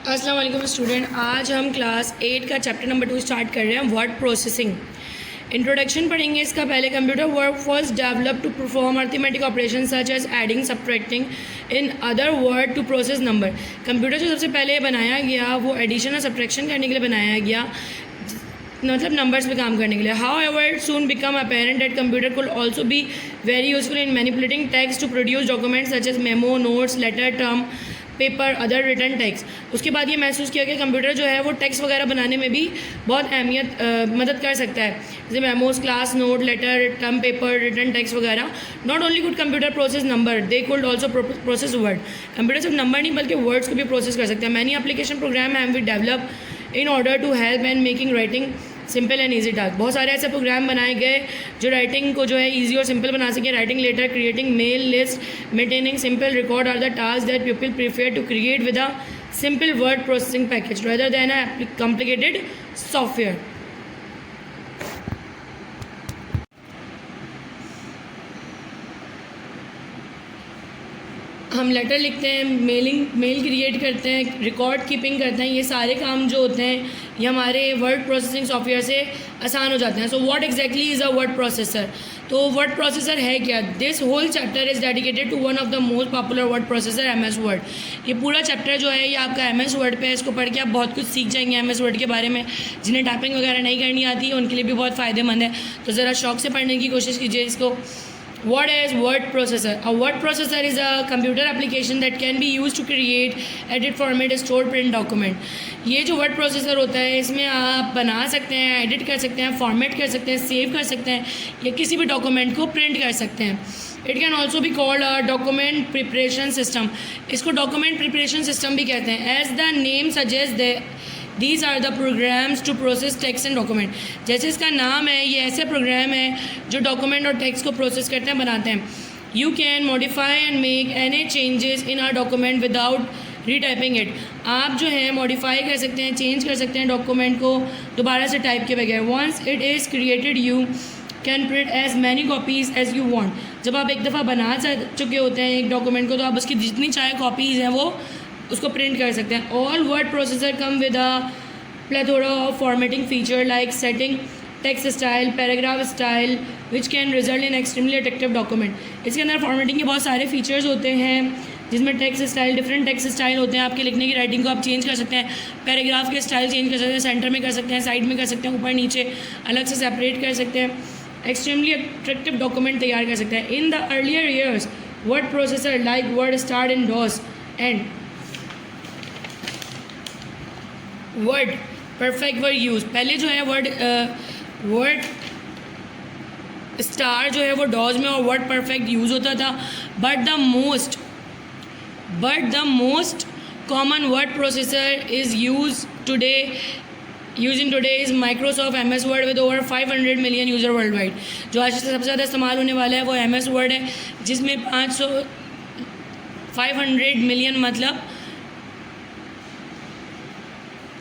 अस्सलाम वालेकुम स्टूडेंट, आज हम क्लास 8 का चैप्टर नंबर 2 स्टार्ट कर रहे हैं, वर्ड प्रोसेसिंग। इंट्रोडक्शन पढ़ेंगे इसका पहले। Computer word was developed to perform arithmetic operation such as adding, subtracting, in other word to process number. Computer जो सबसे पहले बनाया गया वो एडिशन और सब्ट्रैक्शन करने के लिए बनाया गया, मतलब नंबर्स पे काम करने के लिए। However it soon become apparent that computer could also be very useful in manipulating text to produce documents such as memo, notes, letter, term, paper, other written text. उसके बाद ये महसूस किया कि कंप्यूटर जो है वो टेक्स्ट वगैरह बनाने में भी बहुत मदद कर सकता है, जैसे memos, class note, letter, term paper, written text वगैरह। Not only could computer process number, they could also process word. Computer सिर्फ नंबर नहीं बल्कि वर्ड्स को भी प्रोसेस कर सकते हैं। Many application program have be develop in order to help and making writing simple and easy task. बहुत सारे ऐसे प्रोग्राम बनाए गए जो राइटिंग को जो है ईजी और सिंपल बना सके। Writing letter, creating mail list, maintaining simple record are the task that people prefer to create with a simple word processing package rather than a complicated software. हम लेटर लिखते हैं, mail create करते हैं, record keeping करते हैं, ये सारे काम जो होते हैं ये हमारे वर्ड प्रोसेसिंग सॉफ्टवेयर से आसान हो जाते हैं। So what exactly is a word processor? तो वर्ड प्रोसेसर है क्या? This whole chapter is dedicated to one of the most popular word processor, MS word. ये पूरा चैप्टर जो है ये आपका MS वर्ड पे है। इसको पढ़ के आप बहुत कुछ सीख जाएंगे MS वर्ड के बारे में। जिन्हें टाइपिंग वगैरह नहीं करनी आती है उनके लिए भी बहुत फ़ायदेमंद है, तो ज़रा शौक से पढ़ने की कोशिश कीजिए इसको। What is word processor? A word processor is a computer application that can be used to create, edit, format, store, print document. ये जो वर्ड प्रोसेसर होता है इसमें आप बना सकते हैं, एडिट कर सकते हैं, फॉर्मेट कर सकते हैं, सेव कर सकते हैं या किसी भी डॉक्यूमेंट को प्रिंट कर सकते हैं। It can also be called a document preparation system. इसको डॉक्यूमेंट प्रिपरेशन सिस्टम भी कहते हैं। As the name suggest these are the programs to process text and document. जैसे इसका नाम है, ये ऐसे प्रोग्राम है जो डॉक्यूमेंट और टेक्स्ट को प्रोसेस करते हैं, बनाते हैं। You can modify and make any changes in our document without retyping it. आप जो है मॉडिफाई कर सकते हैं, चेंज कर सकते हैं डॉक्यूमेंट को दोबारा से टाइप के बगैर। Once it is created you can print as many copies as you want. जब आप एक दफ़ा बना चुके होते हैं एक डॉक्यूमेंट को तो आप उसकी जितनी चाहे कॉपीज़ हैं वो उसको प्रिंट कर सकते हैं। All word processor come with a plethora of formatting feature like setting text style, paragraph style, which can result in extremely attractive document. इसके अंदर फॉर्मेटिंग के बहुत सारे फीचर्स होते हैं जिसमें text style, different text style होते हैं। आपके लिखने की राइटिंग को आप चेंज कर सकते हैं, पैराग्राफ के स्टाइल चेंज कर सकते हैं, सेंटर में कर सकते हैं, साइड में कर सकते हैं, ऊपर नीचे अलग से सेपरेट कर सकते हैं, एक्सट्रीमली अट्रैक्टिव डॉक्यूमेंट तैयार कर सकते हैं। In the earlier years word processor like word start in DOS and word perfect were use. पहले जो है वर्ड स्टार जो है वो डॉज में और वर्ड परफेक्ट यूज़ होता था। But the most common word processor is use in today is Microsoft MS word with over 500 million user world wide. जो आज से सबसे ज़्यादा इस्तेमाल होने वाला है वो MS वर्ड है, जिसमें 500 मिलियन मतलब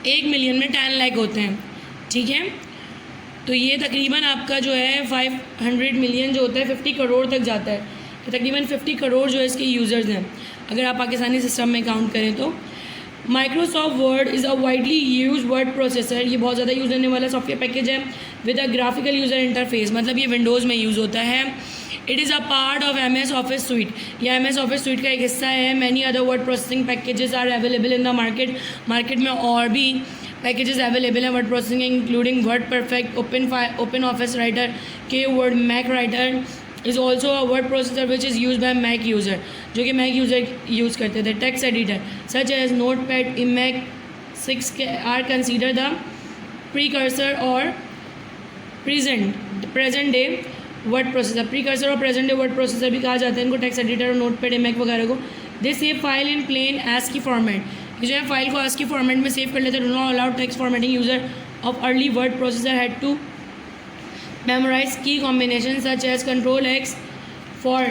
1 मिलियन में 10 लाख होते हैं, ठीक है। तो ये तकरीबन आपका जो है 500 मिलियन जो होता है 50 करोड़ तक जाता है। तो तकरीबन 50 करोड़ जो है इसके यूज़र्स हैं अगर आप पाकिस्तानी सिस्टम में काउंट करें तो। Microsoft word is a widely use word processor. ये बहुत ज़्यादा यूज़ होने वाला सॉफ्टवेयर पैकेज है with a graphical user interface, मतलब ये विंडोज़ में यूज़ होता है। It is a part of MS office suite. यह MS ऑफिस स्वीट का एक हिस्सा है। Many other word processing packages are available in the market में और भी पैकेजेस अवेलेबल हैं word processing, including word perfect, open office writer, KWord, Mac writer is also a word processor which is use by Mac user, जो कि Mac user use करते थे। Text editor such as notepad, Emacs 6 are consider the precursor और present day word processor. Precursor और present day word processor भी कहा जाता है इनको, टेक्स्ट एडिटर और नोटपैड, इमैक वगैरह को। They save file in plain ASCII format. ये जो है फाइल को ASCII फॉर्मेट में सेव कर लेते हैं। Do not allowed text formatting. User of early word processor had to memorize key combination such as Ctrl+X for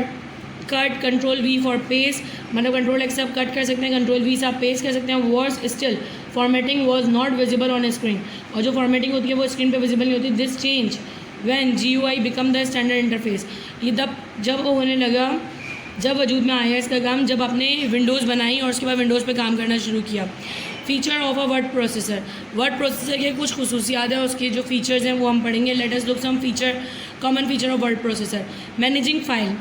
cut, Ctrl+V for paste, मतलब Ctrl+X से आप कट कर सकते हैं, Ctrl+V से आप पेस्ट कर सकते हैं। Worse still formatting was not visible on screen. और जो फॉर्मेटिंग होती है वो स्क्रीन पे विजिबल नहीं होती। This change when GUI become the standard interface. ये जब होने लगा जब वजूद में आया इसका काम, जब आपने विंडोज़ बनाई और उसके बाद विंडोज़ पे काम करना शुरू किया। Feature of a word processor, word processor के कुछ खुसूसियात हैं, उसके जो फीचर्स हैं वो हम पढ़ेंगे। Let us look some feature, common feature of word processor. Managing file,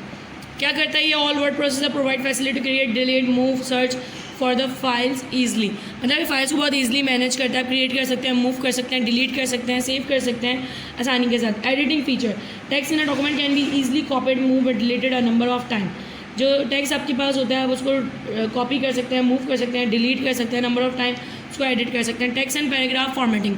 क्या करता है ये? All word processor provide facility to create, delete, move, search for the files easily. मतलब फाइल्स को बहुत ईजिली मैनेज करता है, क्रिएट कर सकते हैं, मूव कर सकते हैं, डिलीट कर सकते हैं, सेव कर सकते हैं आसानी के साथ। Editing feature, text in a document can be easily copied, move, deleted a number of time. जो टेक्स्ट आपके पास होता है आप उसको कॉपी कर सकते हैं, मूव कर सकते हैं, डिलीट कर सकते हैं, नंबर ऑफ टाइम उसको एडिट कर सकते हैं। Text and paragraph formatting,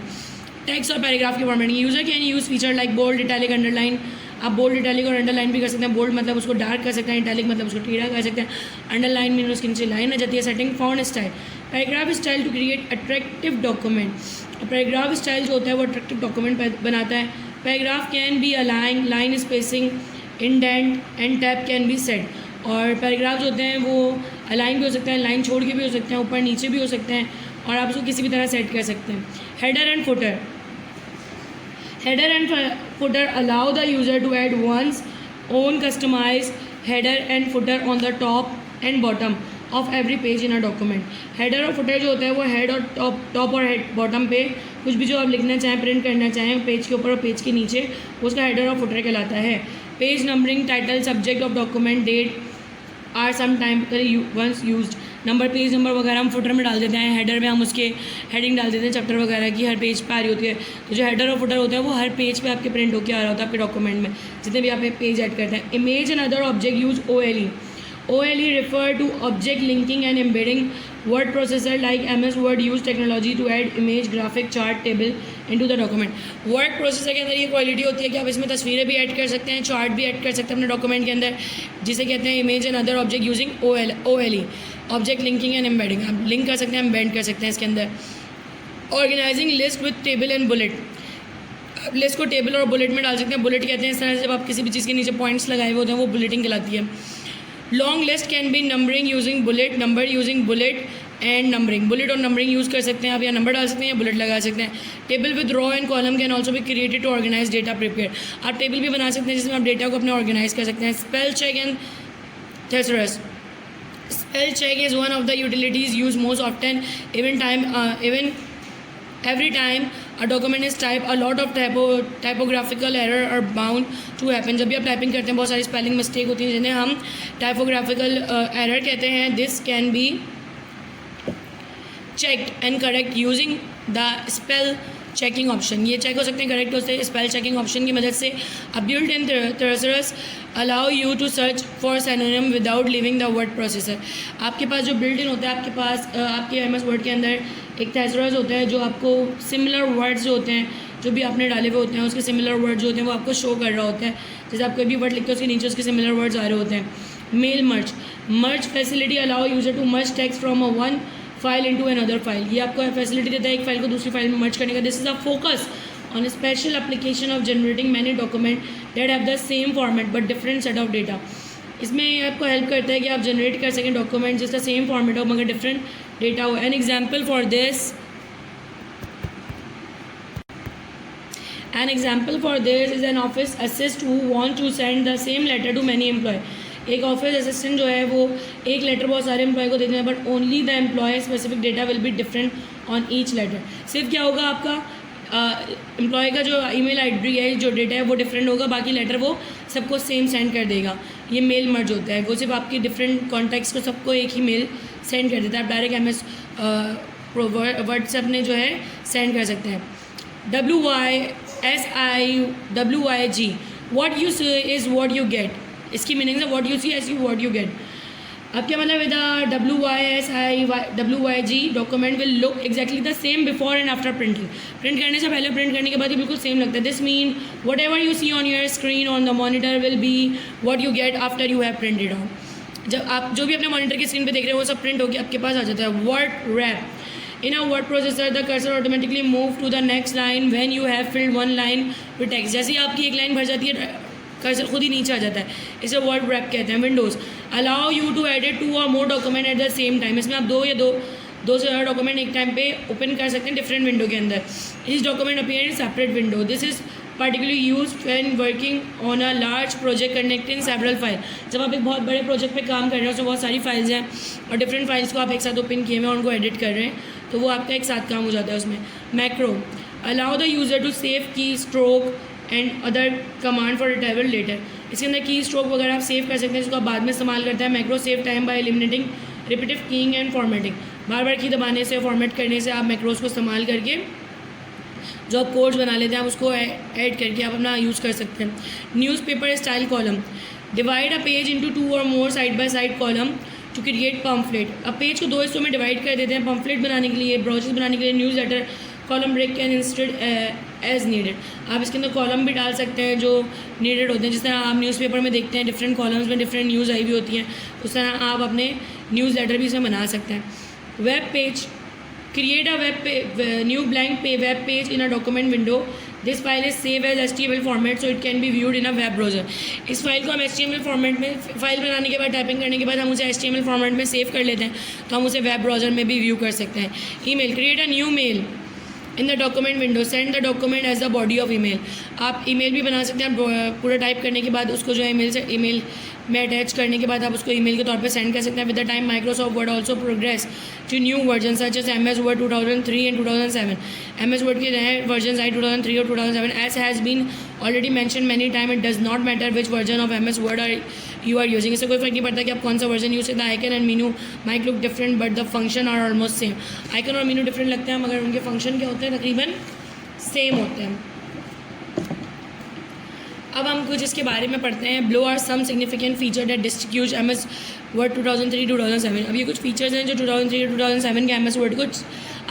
text और पैराग्राफ की formatting. User can use feature like bold, italic, underline. आप बोल्ड, इटैलिक और अंडरलाइन भी कर सकते हैं। बोल्ड मतलब उसको डार्क कर सकते हैं, इटैलिक मतलब उसको टेढ़ा कर सकते हैं, अंडरलाइन मीन उसके नीचे लाइन आ जाती है। Setting font style, paragraph style to create attractive document. Paragraph style जो होता है वो अट्रैक्टिव डॉक्यूमेंट बनाता है। Paragraph can be align, line spacing, indent and tab can be set. और पैराग्राफ जो होते हैं वो अलाइन भी हो सकते हैं, लाइन छोड़ के भी हो सकते हैं, ऊपर नीचे भी हो सकते हैं, और आप उसको किसी भी तरह सेट कर सकते हैं। Header and footer, header and footer allow the user to add one's own customized header and footer on the top and bottom of every page in a document। header और footer जो होता है वो head और top और head bottom पे कुछ भी जो आप लिखना चाहें, प्रिंट करना चाहें पेज के ऊपर और पेज के नीचे, वो उसका header और footer कहलाता है। Page numbering, title, subject of document, date are some time once used. Number, page number वगैरह हम फुटर में डाल देते हैं, हेडर में हम उसके हेडिंग डाल देते हैं चैप्टर वगैरह की, हर पेज पे आ रही होती है। तो जो हेडर और फुटर होता है वो हर पेज पे आपके प्रिंट होकर आ रहा होता है आपके डॉक्यूमेंट में, जितने भी आप पेज ऐड करते हैं। Image and other object use OLE। OLE refer to object linking and embedding। word processor like MS Word use technology to add image, graphic, chart, table into the document। word processor के अंदर ये quality होती है कि आप इसमें तस्वीरें भी ऐड कर सकते हैं, चार्ट भी ऐड कर सकते हैं अपने डॉक्यूमेंट के अंदर, जिसे कहते हैं image and other object using OLE, object linking and embedding. आप लिंक कर सकते हैं, एम्बेड कर सकते हैं इसके अंदर। Organizing list with table and bullet, आप लिस्ट को टेबल और बुलेट में डाल सकते हैं। बुलेट कहते हैं इस तरह से जब आप किसी भी चीज़ के नीचे पॉइंट्स लगाए हुए होते हैं वो बुलेटिंग कहलाती है। Long list can be numbering using bullet, number using bullet and numbering. Bullet और नंबरिंग यूज़ कर सकते हैं आप, या नंबर डाल सकते हैं या बुलेट लगा सकते हैं। Table with row and column can also be created to organize data prepare. आप टेबल भी बना सकते हैं जिसमें आप डेटा को अपने ऑर्गेनाइज कर सकते हैं। Spell check and thesaurus, spell check is one of the utilities used most often even every time a document is typed a lot of typographical error are bound to happen। जब भी आप typing करते हैं बहुत सारी spelling mistake होती हैं जिन्हें हम टाइपोग्राफिकल एरर कहते हैं। This can be checked and correct using the spell checking option. ये चेक हो सकते हैं, करेक्ट होते हैं स्पेल चेकिंग ऑप्शन की मदद से। A built in thesaurus allow you to search for synonym without leaving the word processor. आपके पास जो बिल्ट इन होता है आपके पास आपके MS वर्ड के अंदर एक थेसरस होता है जो आपको सिमिलर वर्ड्स जो होते हैं जो भी आपने डाले हुए होते हैं उसके सिमिलर वर्ड जो होते हैं वो आपको शो कर रहा होता है। जैसे आप कोई भी वर्ड लिखते हो उसके नीचे उसके सिमिलर वर्ड्स आ रहे होते हैं। Mail merge facility allow user to merge text from a one file into another file. ये आपको फैसिलिटी देता है एक फाइल को दूसरी फाइल में मर्ज करने का। This is a focus on special application of generating many document that have the same format but different set of data. इसमें ये आपको हेल्प करता है कि आप जनरेट कर सकें डॉक्यूमेंट जिसका सेम फॉर्मेट हो मगर डिफरेंट डेटा हो। An example for this is an office assistant who want to send the same letter to many employee। एक ऑफिस असिस्टेंट जो है वो एक लेटर बहुत सारे एम्प्लॉय को देते हैं but only the employee specific data will be different on each letter. सिर्फ क्या होगा आपका एम्प्लॉय का जो ईमेल आईडी है जो डेटा है वो डिफरेंट होगा, बाकी लेटर वो सबको सेम सेंड कर देगा। ये मेल मर्ज होता है, वो सिर्फ आपकी डिफरेंट कॉन्टैक्ट्स को सबको एक ही मेल सेंड कर देता है। आप डायरेक्ट MS व्हाट्सएप में जो है सेंड कर सकते हैं। WYSIWYG what you see is what you get. इसकी मीनिंग है what you see as you what you get. अब क्या मतलब है the WYSIWYG document will look exactly the same before and after printing. Print करने से पहले प्रिंट करने के बाद ये बिल्कुल सेम लगता है। This mean whatever you see on your screen on the monitor will be what you get after you have printed on. जब आप जो भी अपने मॉनिटर की स्क्रीन पे देख रहे हो वो सब प्रिंट होकर आपके पास आ जाता है। Word rap in a word processor the cursor automatically move to the next line when you have filled one line with text। जैसे ही आपकी एक लाइन भर जाती है कर्सर खुद ही नीचे आ जाता है, इसे वर्ड रैप कहते हैं। Windows allow you to edit two और more document at the same time. इसमें आप दो से ज़्यादा डॉक्यूमेंट एक टाइम पे ओपन कर सकते हैं डिफरेंट विंडो के अंदर। इस document appear in separate window. This is particularly used when working on a large project connecting several files. जब आप एक बहुत बड़े प्रोजेक्ट पे काम कर रहे हो, उसमें बहुत सारी फाइल्स हैं और डिफरेंट फाइल्स को आप एक साथ ओपन किए हुए हैं, उनको एडिट कर रहे हैं, तो वो आपका एक साथ काम हो जाता है उसमें. Macro allow the user to save key stroke and other command for retrieval later. इसके अंदर की स्ट्रोक वगैरह आप सेव कर सकते हैं, जिसको आप बाद में इस्तेमाल करते हैं. Macro save time by eliminating repetitive keying and formatting. बार बार की दबाने से, फॉर्मेट करने से आप मैक्रोस को इस्तेमाल करके जो आप कोड्स बना लेते हैं, आप उसको ऐड करके आप अपना यूज़ कर सकते हैं. Newspaper style column divide a page into 2 और more side by side column to create pamphlet. अब पेज को 2 हिस्सों में डिवाइड कर देते हैं पम्फलेट बनाने के लिए, ब्रोशर्स बनाने के लिए. Newsletter column break can instead as needed. आप इसके अंदर कॉलम भी डाल सकते हैं जो नीडेड होते हैं. जिस तरह आप न्यूज़पेपर में देखते हैं डिफरेंट कॉलम्स में डिफरेंट न्यूज़ आई हुई होती हैं, उस तरह आप अपने न्यूज़ लेटर भी इसमें बना सकते हैं. Web page create a new blank web page in a document window. This file is saved as HTML format so it can be viewed in a web browser. इस फाइल को हम HTML format में, file बनाने के बाद, typing करने के बाद हम उसे HTML फॉर्मेट में सेव कर लेते हैं, तो हम उसे वेब ब्राउज़र में भी व्यू कर सकते हैं. Email create a new mail in the document window, send the document as the body of email. आप ईमेल भी बना सकते हैं. पूरा टाइप करने के बाद उसको जो है ईमेल में अटैच करने के बाद आप उसको ईमेल के तौर पे सेंड कर सकते हैं. With the time Microsoft word also progress to new version such as MS word 2003 and 2007. MS word के नए वर्जन आए 2003 और 2007. As has been already mention many time, it does not matter which version of MS word you are using. इससे कोई फर्क नहीं पड़ता कि आप कौन सा वर्जन यूज़ करते हैं. Icon and menu might look different but the function are almost same. Icon और मीनू डिफरेंट लगते हैं मगर उनके फंक्शन क्या होते हैं, तकरीबन सेम होते हैं. अब हम कुछ इसके बारे में पढ़ते हैं. Below are some significant feature that distinguish MS word 2003-2007. अब ये कुछ फीचर्स हैं जो 2003-2007 के MS वर्ड को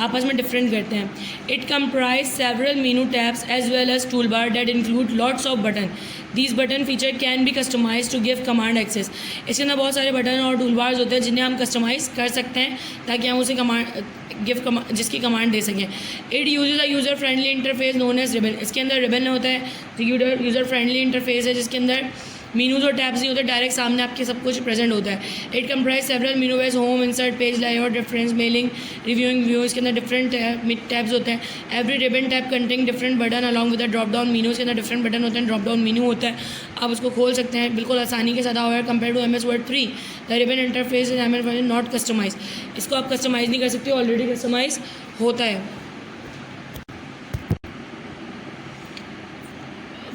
आपस में डिफरेंट करते हैं. It comprise several menu tabs as well as tool bar that include lots of button. These button feature can be customize to give command access. इसके अंदर बहुत सारे बटन और टूल बार्स होते हैं जिन्हें हम कस्टमाइज़ कर सकते हैं ताकि हम उसे जिसकी कमांड दे सकें. It uses a user friendly interface known as ribbon. इसके अंदर रिबन होता है, तो यूज़र फ्रेंडली इंटरफेस है जिसके अंदर मीनूज और टैब्स नहीं होते, डायरेक्ट सामने आपके सब कुछ प्रेजेंट होता है. It comprise several menu viz home, insert, page layout, reference, mailing, reviewing, view. इसके अंदर डिफरेंट टैब्स होते हैं. Every ribbon tab containing different button along with the drop down menu. इसके अंदर डिफरेंट बटन होते हैं, ड्रॉप डाउन मीनू होता है, आप उसको खोल सकते हैं बिल्कुल आसानी के साथ. और compare to MS word 3 the ribbon interface is MS word not customize. इसको आप कस्टमाइज़ नहीं कर सकते, ऑलरेडी कस्टमाइज होता है.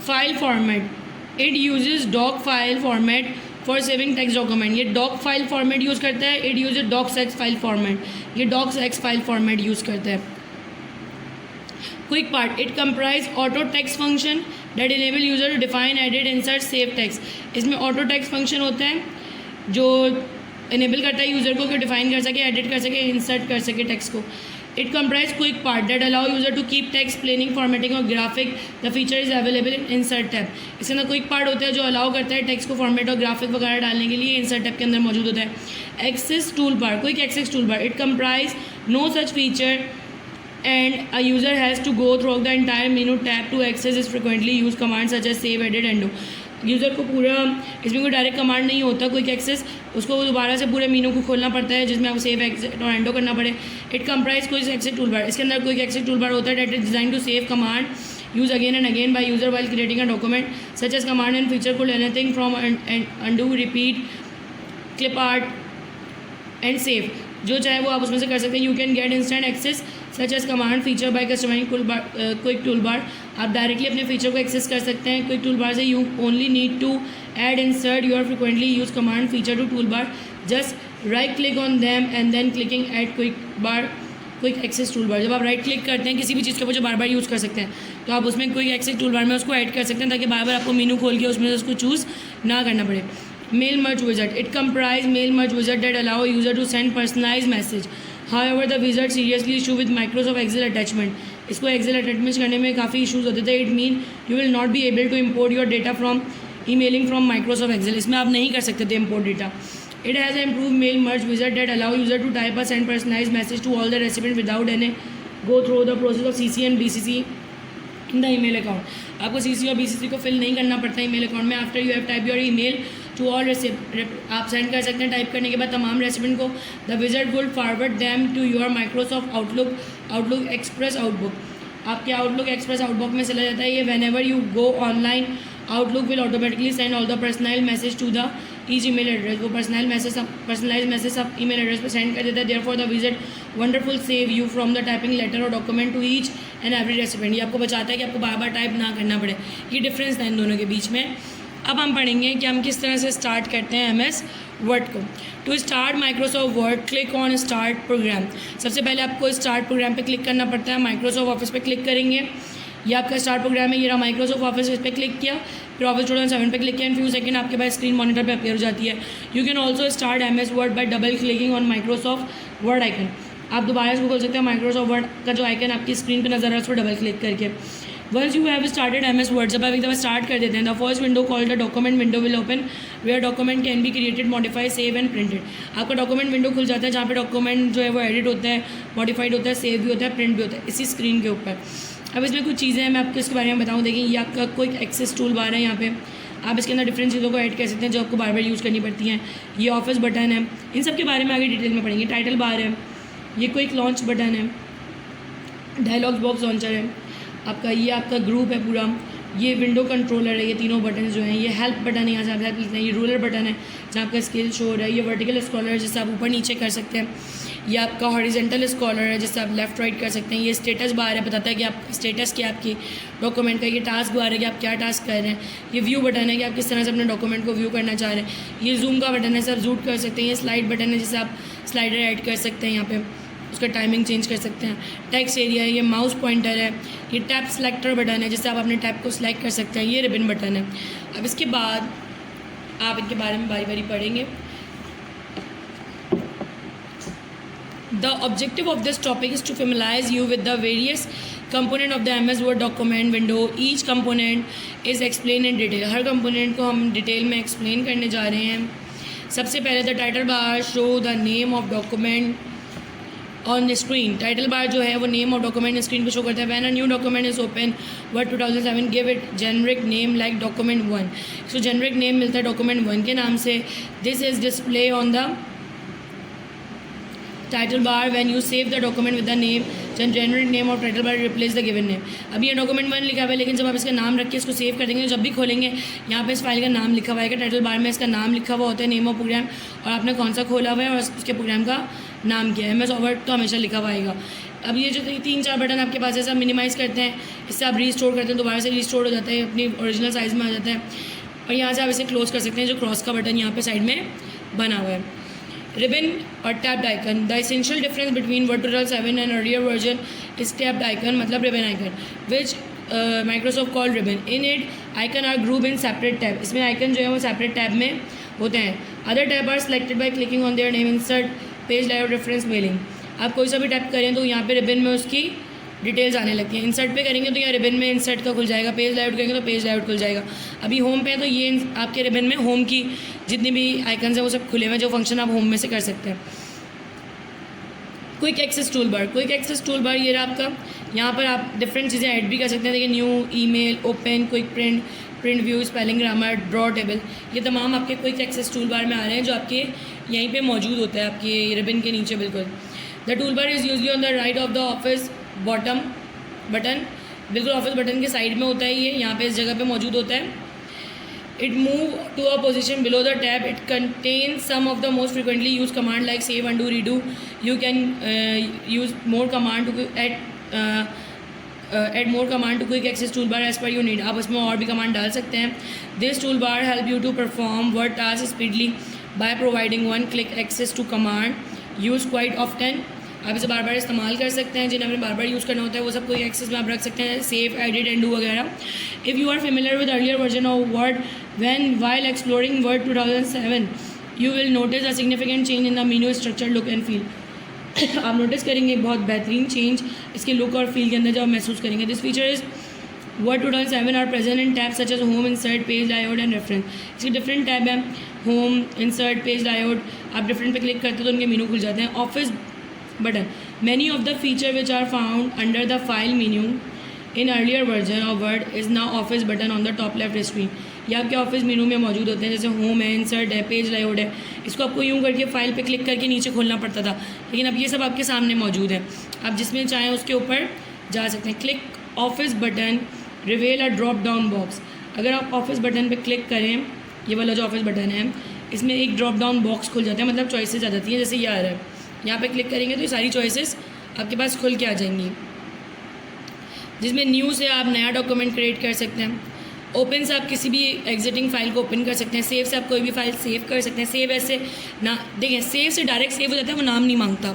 File format it uses doc file format for saving text document. ये डॉक फाइल फॉर्मेट यूज़ करता है. It uses docx file format. ये डॉक्स फाइल फॉर्मेट यूज़ करता है. Quick part it comprise auto text function that enable user to define, edit, insert, save text. इसमें auto text function होता है जो enable करता है यूज़र को कि डिफाइन कर सके, एडिट कर सके, इंसर्ट कर सके टेक्स्ट को. It comprise quick part that allow user to keep text, planning, formatting और graphic. The feature is available in insert tab. इसके अंदर क्विक पार्ट होता है जो अलाउ करता है टेक्स्ट को फॉर्मेट और ग्राफिक वगैरह डालने के लिए. इंसर्ट टैब के अंदर मौजूद होता है. Access tool bar, quick access tool bar. It comprise no such feature and a user has to go through the entire menu tab to access its frequently used commands such as save, edit, undo. User को पूरा इसमें कोई direct command नहीं होता, quick access. उसको दोबारा से पूरे मीनू को खोलना पड़ता है जिसमें आपको सेव, एग्जिट और एंडो करना पड़े. It comprise quick access tool bar. इसके अंदर क्विक एक्सेस टूल बार होता है that is design to save command use again and again by user while creating a document such as command and feature could anything from undo, repeat, clip art and save. जो चाहे वो आप उसमें से कर सकते हैं. You can get instant access such as command feature by customizing quick tool बार. आप डायरेक्टली अपने फीचर को एक्सेस कर सकते हैं क्विक टूल बार से. You only need to add, insert your frequently use command feature to tool bar. Just right click on them and then clicking at quick access tool bar. जब आप right click करते हैं किसी भी चीज़ के ऊपर जो बार बार यूज़ कर सकते हैं, तो आप उसमें क्विक एक्सेस टूल बार में उसको ऐड कर सकते हैं ताकि बार बार आपको मीनू खोल के उसमें से उसको चूज़ ना करना पड़े. Mail merge wizard. It comprise mail merge wizard that allow a user to send personalized message. However, the wizard seriously issue with Microsoft Excel attachment. इसको Excel attachment करने में काफ़ी issues होते थे. It mean you will not be able to import your data from emailing from Microsoft Excel. इसमें आप नहीं कर सकते थे import data. It has an improved mail merge wizard that allow user to type a send personalized message to all the recipient without any go through the process of CC and BCC in the email account. आपको CC और BCC को fill नहीं करना पड़ता email account में. After you have type your email to all आप send कर सकते हैं. टाइप करने के बाद तमाम रेसिपेंट को the wizard will forward them to your Microsoft Outlook Express आपके आउटलुक एक्सप्रेस आउटबॉक्स में चला जाता है ये। Whenever you go online, Outlook will automatically send all the personal message to the each email address. वो personalize message सब email address पर send कर देता है। Therefore the wizard wonderful save you from the typing letter और document to each and every recipient. ये आपको बचाता है कि आपको बार बार टाइप ना करना पड़े। ये डिफरेंस था इन दोनों के बीच में। अब हम पढ़ेंगे कि हम किस तरह से स्टार्ट करते हैं MS वर्ड को। To start Microsoft Word, click on start program. सबसे पहले आपको स्टार्ट प्रोग्राम पे क्लिक करना पड़ता है। माइक्रोसॉफ्ट ऑफिस पे क्लिक करेंगे, ये आपका स्टार्ट प्रोग्राम है। ये रहा माइक्रोसॉफ्ट ऑफिस, इस पर क्लिक किया, फिर ऑफिस 2007 पे क्लिक किया। इन फ्यू सेकंड आपके पास स्क्रीन मॉनिटर पे अपीयर हो जाती है। You can also start MS word by double clicking on Microsoft word icon. आप दोबारा इसको खोल सकते हैं। माइक्रोसॉफ्ट वर्ड का जो आइकन आपकी स्क्रीन पर नजर आ रहा है उस पर डबल क्लिक करके। Once you have started MS Word, जब आप एक दफ़ा स्टार्ट कर देते हैं, the first window called the document window will open where document can be created, modify, save and printed. आपका डॉक्यूमेंट विंडो खुल जाता है जहाँ पे डॉक्यूमेंट जो है वो एडिट होता है, मॉडिफाइड होता है, सेव भी होता है, प्रिंट भी होता है इसी स्क्रीन के ऊपर। अब इसमें कुछ चीज़ें हैं, मैं आपको इसके बारे में बताऊँ। देखिए ये आपका क्विक एक्सेस टूल बार है। यहाँ पे आप इसके अंदर डिफरेंट चीज़ों को ऐड कर सकते हैं जो आपको बार बार यूज़ करनी पड़ती हैं। ये ऑफिस बटन है, इन सब के बारे में आगे डिटेल में पढ़ेंगे। टाइटल बार है, ये क्विक लॉन्च बटन है, डायलॉग बॉक्स लॉन्चर है आपका, ये आपका ग्रुप है पूरा, ये विंडो कंट्रोलर है, ये तीनों बटन जो हैं, ये हेल्प बटन है, यहाँ से आप हेल्प लिखते हैं, ये रूलर बटन है जहाँ आपका स्केल शो हो रहा है, ये वर्टिकल स्क्रॉलर है जिससे आप ऊपर नीचे कर सकते हैं, ये आपका हॉरिजेंटल स्क्रॉलर है जिससे आप लेफ्ट राइट कर सकते हैं, ये स्टेटस बार है, बताता है कि आप स्टेटस क्या आपकी डॉक्यूमेंट का, ये टास्क बार है कि आप क्या टास्क कर रहे हैं, ये व्यू बटन है कि आप किस तरह से अपने डॉक्यूमेंट को व्यू करना चाह रहे हैं, ये जूम का बटन है, सब जूम कर सकते हैं, ये स्लाइड बटन है जिससे आप स्लाइडर ऐड कर सकते हैं, यहाँ पे उसका टाइमिंग चेंज कर सकते हैं, टेक्स्ट एरिया है, ये माउस पॉइंटर है, ये टैप सेलेक्टर बटन है जिससे आप अपने टैप को सिलेक्ट कर सकते हैं, ये रिबन बटन है। अब इसके बाद आप इनके बारे में बारी बारी पढ़ेंगे। The objective of this topic is to familiarize you with the various component of the MS Word document window. Each component is explained in detail. Her component को हम डिटेल में एक्सप्लेन करने जा रहे हैं। सबसे पहले the title bar show the name of document on the screen. Title bar जो है वो नेम ऑफ डॉक्यूमेंट स्क्रीन पे शो करता है। When a new document is open word 2007 give it generic name like document 1। So generic name मिलता है document 1 के नाम से। This is display on the title bar when you save the document with the name generic name of title bar replace the given name. अभी ये document 1 लिखा हुआ है, लेकिन जब आप इसका नाम रख के इसको सेव कर देंगे, जब भी खोलेंगे यहाँ पे इस फाइल का नाम लिखा हुआ है, टाइटल बार में इसका नाम लिखा हुआ होता है, नेम ऑफ प्रोग्राम, और आपने कौन सा खोला हुआ है और उसके प्रोग्राम का नाम क्या है। MS वर्ड तो हमेशा लिखा हुआ आएगा। अब ये जो 3-4 बटन आपके पास है सब मिनिमाइज़ करते हैं, इससे आप रीस्टोर करते हैं, दोबारा से रीस्टोर हो जाता है, अपनी ओरिजिनल साइज़ में आ जाता है, और यहाँ से आप इसे क्लोज़ कर सकते हैं। जो क्रॉस का बटन यहाँ पे साइड में बना हुआ है, रिबन और tapped icon. The essential difference between word 2007 and earlier version is tapped icon, मतलब ribbon icon, which Microsoft call ribbon. In it icon are group in separate tab. इसमें आइकन जो है वो सेपरेट टैब में होते हैं। Other tab are selected by clicking on their name, insert, page light, reference, mailing. आप कोई सा भी टैप करें तो यहाँ पे रिबन में उसकी डिटेल्स आने लगती हैं। इंसर्ट पे करेंगे तो यहाँ रिबन में इंसर्ट का खुल जाएगा, पेज लाइट करेंगे तो पेज लाइट खुल जाएगा। अभी होम पे है तो ये आपके रिबन में होम की जितनी भी आइकन्स हैं वो सब खुले हुए हैं, जो फंक्शन आप होम में से कर सकते हैं। Quick access tool bar. Quick access tool bar ये रहा आपका, यहाँ पर आप डिफरेंट चीज़ें ऐड भी कर सकते हैं। देखिए new, email, open, quick print, print view, spelling, grammar, draw table, ये तमाम आपके क्विक एक्सेस टूल बार में आ रहे हैं जो आपके यहीं पे मौजूद होता है, आपके रिबन के नीचे बिल्कुल। The tool bar is usually on the right of the office bottom button, बिल्कुल ऑफिस बटन के साइड में होता है ये, यहाँ पे इस जगह पे मौजूद होता है। It move to a position below the tab. It contain some of the most frequently use command like save, undo, redo. You can use more command to add more command to quick access tool bar as per you need. आप उसमें और भी command डाल सकते हैं। This tool bar help you to perform Word task speedily by providing one click access to command use quite often. आप इसे बार बार इस्तेमाल कर सकते हैं, जिन्हें हमें बार बार यूज़ करना होता है वो सब कोई एक्सेस में आप रख सकते हैं, सेव, एडिट, एंड डू वगैरह। If you are familiar with earlier version of Word when while exploring Word 2007 you will notice a significant change in the menu structure, look and feel. आप notice करेंगे बहुत बेहतरीन change इसके look और feel के अंदर जब आप महसूस करेंगे। This feature is word 2007 are present in tab such as home, insert, page layout and reference. इसके डिफरेंट टैब हैं, होम, इंसर्ट, पेज लाइआउट। आप डिफरेंट पे क्लिक करते हैं तो उनके मेनू खुल जाते हैं। Office button. Many of the feature which are found under the file menu in earlier version of Word is now office button on the top left screen. ये आपके ऑफिस मेनू में मौजूद होते हैं, जैसे होम है, इंसर्ट है, पेज लाइआउट है। इसको आपको यूँ करके फाइल पे क्लिक करके नीचे खोलना पड़ता था, लेकिन अब ये सब आपके सामने मौजूद है। आप जिसमें चाहें उसके ऊपर जा सकते हैं। Click office button रिवेल a drop down box. अगर आप ऑफिस बटन पे क्लिक करें, ये वाला जो ऑफिस बटन है, इसमें एक ड्रॉप डाउन बॉक्स खुल जाता है, मतलब चॉइसेस आ जाती हैं। जैसे ये आ रहा है, यहाँ पे क्लिक करेंगे तो ये सारी चॉइसेस आपके पास खुल के आ जाएंगी, जिसमें न्यू से आप नया डॉक्यूमेंट क्रिएट कर सकते हैं। ओपन से आप किसी भी एग्जिटिंग फाइल को ओपन कर सकते हैं। सेव से आप कोई भी फाइल सेव कर सकते हैं। सेव ऐसे ना देखें, सेव से डायरेक्ट सेव हो जाता है, वो नाम नहीं मांगता।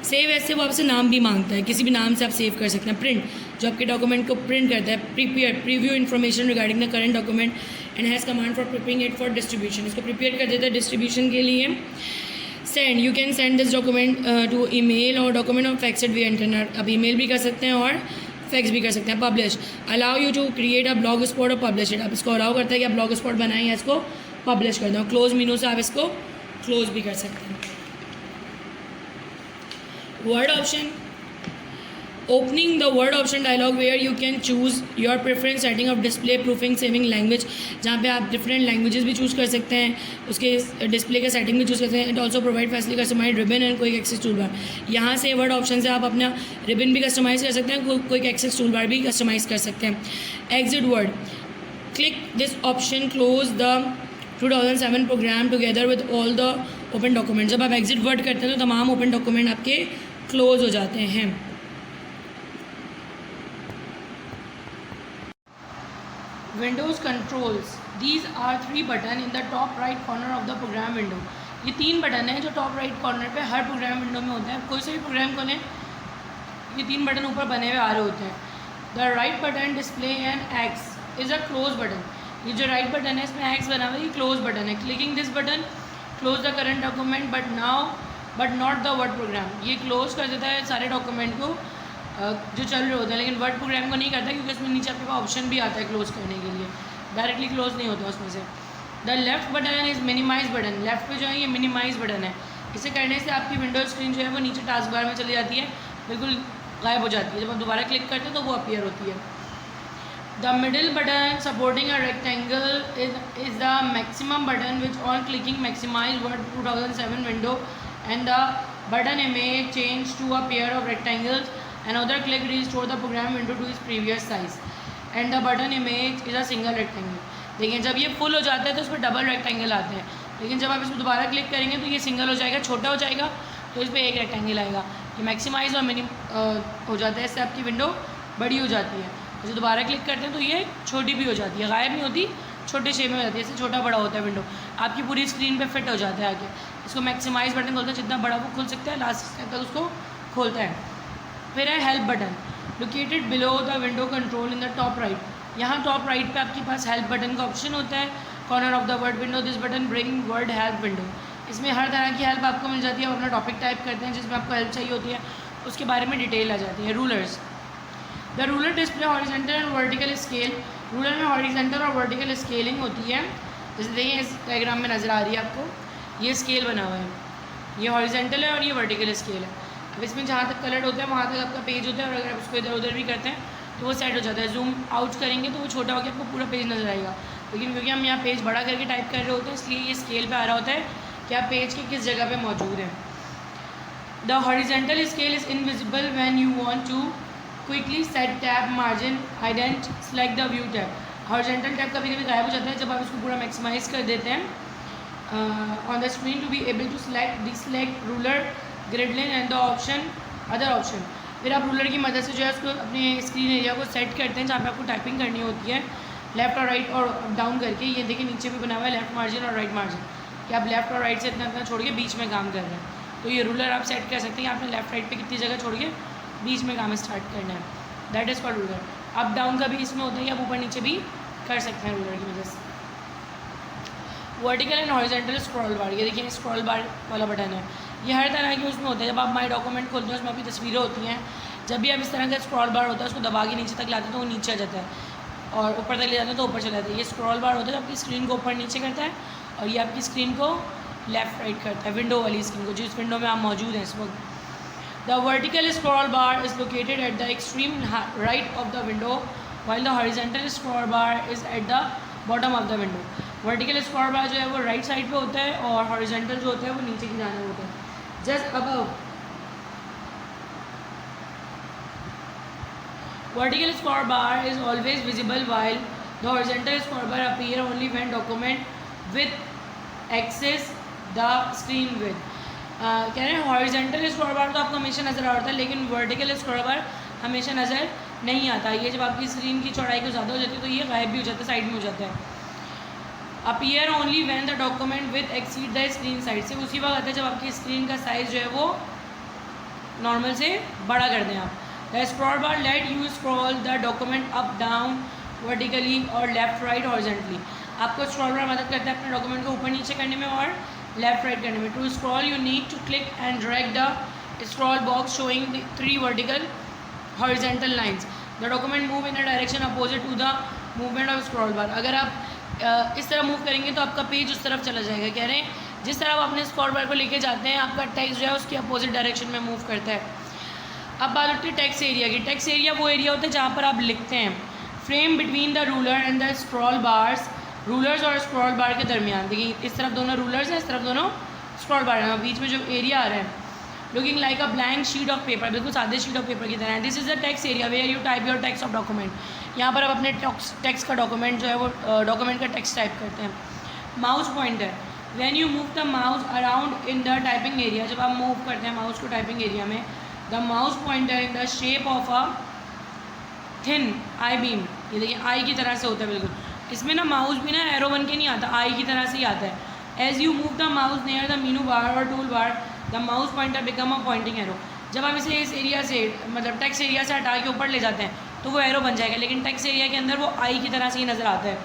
सेव ऐसे वो आपसे नाम भी मांगता है, किसी भी नाम से आप सेव कर सकते हैं। प्रिंट, जो आपके डॉक्यूमेंट को प्रिंट करता है। Prepare, preview information regarding the current document and has command for preparing it for distribution. इसको प्रिपेयर कर देता है डिस्ट्रीब्यूशन के लिए। Send, you can send this document to email और document of faxed via internet. आप ईमेल भी कर सकते हैं और फैक्स भी कर सकते हैं। Publish, allow you to create a blog spot और पब्लिश इट। आप इसको अलाउ करता है कि आप ब्लॉग स्पॉट बनाएं या इसको पब्लिश कर दें। क्लोज मीनू से आप इसको क्लोज भी कर सकते हैं। Word option, opening the Word option dialog where you can choose your preference setting of display proofing saving language, जहाँ पे आप डिफरेंट लैंग्वेजेस भी चूज़ कर सकते हैं, उसके डिस्प्ले का सेटिंग भी चूज़ कर सकते हैं। It also provide facility customize ribbon and quick access tool bar. यहाँ से वर्ड ऑप्शन से आप अपना रिबन भी कस्टमाइज़ कर सकते हैं, क्विक एक्सेस टूल बार भी कस्टमाइज़ कर सकते हैं। Exit Word, click this option close the 2007 program together with all the open document. जब आप एग्जिट वर्ड करते हैं तो तमाम ओपन डॉक्यूमेंट आपके क्लोज हो जाते हैं। Windows controls, these are 3 button in the top right corner of the program window. ये 3 बटन हैं जो टॉप राइट कॉर्नर पे हर प्रोग्राम विंडो में होते हैं। कोई से भी प्रोग्राम खोलें, ये 3 बटन ऊपर बने हुए आ रहे होते हैं। The right button display an X is a close button. ये जो राइट बटन है इसमें एक्स बना हुआ है, ये क्लोज बटन है। Clicking this button close the current document but not the Word program. ये क्लोज कर देता है सारे डॉक्यूमेंट को जो चल रहे होते हैं, लेकिन वर्ड प्रोग्राम को नहीं करता, क्योंकि उसमें नीचे आपके पास ऑप्शन भी आता है क्लोज करने के लिए। डायरेक्टली क्लोज नहीं होता उसमें से। The left button is minimize button. Left पे जो है ये मिनिमाइज बटन है। इसे करने से आपकी विंडो स्क्रीन जो है वो नीचे टास्क बार में चली जाती है, बिल्कुल गायब हो जाती है। जब आप दोबारा क्लिक करते हैं तो वो अपीयर होती है। The middle button supporting a rectangle is the maximum button which on clicking maximize Word 2007 window and the button image change to a pair of rectangles. Another click restore the program window to its previous size and the button image is a single rectangle। देखिए जब ये full हो जाता है तो उस पर double rectangle आते हैं, लेकिन जब आप इसको दोबारा क्लिक करेंगे तो ये सिंगल हो जाएगा, छोटा हो जाएगा, तो इस पर एक रेक्टेंगल आएगा। ये मैक्सिमाइज और मिनिम हो जाता है, इससे आपकी विंडो बड़ी हो जाती है। जब दोबारा क्लिक करते हैं तो ये छोटी भी हो जाती है, गायब नहीं होती, छोटे शेप में हो जाती है। इससे छोटा बड़ा होता है विंडो, आपकी पूरी स्क्रीन पर फिट हो जाता है आगे। इसको मैक्सिमाइज बटन बोलते हैं, जितना बड़ा वो खुल सकता है लास्ट तक उसको खोलता है। फिर है help button located below the window control in the top right. यहाँ टॉप राइट पे आपके पास हेल्प बटन का ऑप्शन होता है, corner of the word window. This button bring word help window. इसमें हर तरह की हेल्प आपको मिल जाती है। आप अपना टॉपिक टाइप करते हैं जिसमें आपको हेल्प चाहिए होती है, उसके बारे में डिटेल आ जाती है। Rulers, the ruler display horizontal and vertical scale. Ruler में हॉरिजॉन्टल और वर्टिकल स्केलिंग होती है। जैसे देखिए इस डायग्राम में नज़र आ रही है आपको, ये स्केल बना हुआ है, ये हॉरिजॉन्टल है और ये वर्टिकल स्केल है। अब इसमें जहाँ तक कलर होता है वहाँ तक आपका पेज होता है, और अगर आप उसको इधर उधर भी करते हैं तो वो सेट हो जाता है। जूम आउट करेंगे तो वो छोटा होकर आपको पूरा पेज नजर आएगा, लेकिन क्योंकि हम यहाँ पेज बड़ा करके टाइप कर रहे होते हैं इसलिए ये स्केल पे आ रहा होता है कि आप पेज के किस जगह पे मौजूद हैं। The horizontal scale is invisible when you want to quickly set tab margin indent select the view tab. Horizontal tab कभी कभी गायब हो जाता है जब आप इसको पूरा मैक्सिमाइज कर देते हैं on the screen to be able to select ruler grid line and the option other option. फिर आप रूलर की मदद से जो है उसको अपने स्क्रीन एरिया को सेट करते हैं जहाँ पे आपको टाइपिंग करनी होती है, लेफ्ट और राइट और डाउन करके। ये देखिए नीचे भी बना हुआ है लेफ्ट मार्जिन और राइट मार्जिन, कि आप लेफ्ट और राइट से इतना इतना छोड़ के बीच में काम कर रहे हैं। तो ये रूलर आप सेट कर सकते हैं, आपने लेफ्ट राइट पे कितनी जगह छोड़ के बीच में काम स्टार्ट करना है, that is called ruler. Up down का भी इसमें होता है कि आप ऊपर नीचे भी कर सकते हैं रूलर की वजह से। वर्टिकल एंड हॉरिजॉन्टल स्क्रॉल बार, ये देखिए स्क्रॉल बार वाला बटन है, ये हर तरह के उसमें होता है। जब आप माई डॉक्यूमेंट खोलते हैं उसमें आपकी तस्वीरें होती हैं, जब भी आप इस तरह का स्क्रॉल बार होता है उसको दबा के नीचे तक लाते हैं तो वो नीचे आ जाता है, और ऊपर तक ले जाते हैं तो ऊपर चला जाता है। ये स्क्रॉल बार होता है जो आपकी स्क्रीन को ऊपर नीचे करता है, और ये आपकी स्क्रीन को लेफ्ट राइट करता है, विंडो वाली स्क्रीन को, जिस विंडो में आप मौजूद हैं इस वक्त। The vertical scroll bar is located at the extreme right of the window while the horizontal scroll bar is at the bottom of the window. Vertical scroll बार जो है वो राइट साइड पे होता है और हॉरिजॉन्टल जो होता है वो नीचे की जाने होता है, just above. Vertical scroll bar is always visible while the horizontal scroll bar appear only when document with access the screen with. कह रहे हैं हॉरिजेंटल स्क्रॉल बार तो आपको हमेशा नज़र आ रहा है, लेकिन वर्टिकल स्क्रॉल बार हमेशा नज़र नहीं आता. ये जब आपकी स्क्रीन की चौड़ाई को ज़्यादा हो जाती है तो ये गायब भी हो जाता है, साइड में हो जाता है. Appear only when the document with exceed the screen size. से उसी वक्त आता है जब आपकी स्क्रीन का साइज़ जो है वो नॉर्मल से बड़ा कर दें आप. The scroll bar let you scroll the document up down vertically और लेफ्ट राइट हॉरिजेंटली. आपको स्क्रॉल बार मदद करता है अपने डॉक्यूमेंट को ऊपर नीचे करने में और लेफ्ट राइट करने में. To scroll you need to click and drag the scroll box showing the 3 vertical horizontal lines. The document move in a direction opposite to the movement of scroll bar. अगर आप इस तरह move करेंगे तो आपका page उस तरफ चला जाएगा. कह रहे हैं जिस तरह आप अपने स्क्रॉल बार को लेके जाते हैं आपका टेक्स्ट जो है उसके अपोजिट डायरेक्शन में मूव करता है. अब बात होती है टेक्स्ट एरिया की. टेक्स्ट एरिया वो एरिया होता है जहाँ पर आप लिखते हैं. Frame between the ruler and the scroll bars. Rulers और स्क्रॉल बार के दरमियान. देखिए इस तरफ दोनों रूलर्स हैं, इस तरफ दोनों स्क्रॉल बार हैं. बीच में जो एरिया आ रहा है looking like a blank sheet of paper, बिल्कुल सादे शीट ऑफ पेपर की तरह है. This is the text area where you type your text of document. यहाँ पर आप अपने टेक्स्ट का डॉक्यूमेंट जो है वो डॉक्यूमेंट का टेक्स्ट टाइप करते हैं. Mouse pointer. When you move the mouse around in the typing area. जब आप मूव करते हैं माउस को टाइपिंग एरिया में, the mouse pointer in the shape of a thin I beam. ये देखिए आई की तरह से होता है बिल्कुल. इसमें ना माउस भी ना एरो बन के नहीं आता, आई की तरह से ही आता है. As you move the mouse near the menu bar और tool bar the mouse pointer become a pointing arrow. जब आप इसे इस एरिया से मतलब टेक्स्ट एरिया से हटा के ऊपर ले जाते हैं तो वो एरो बन जाएगा, लेकिन टेक्स्ट एरिया के अंदर वो आई की तरह से ही नज़र आता है.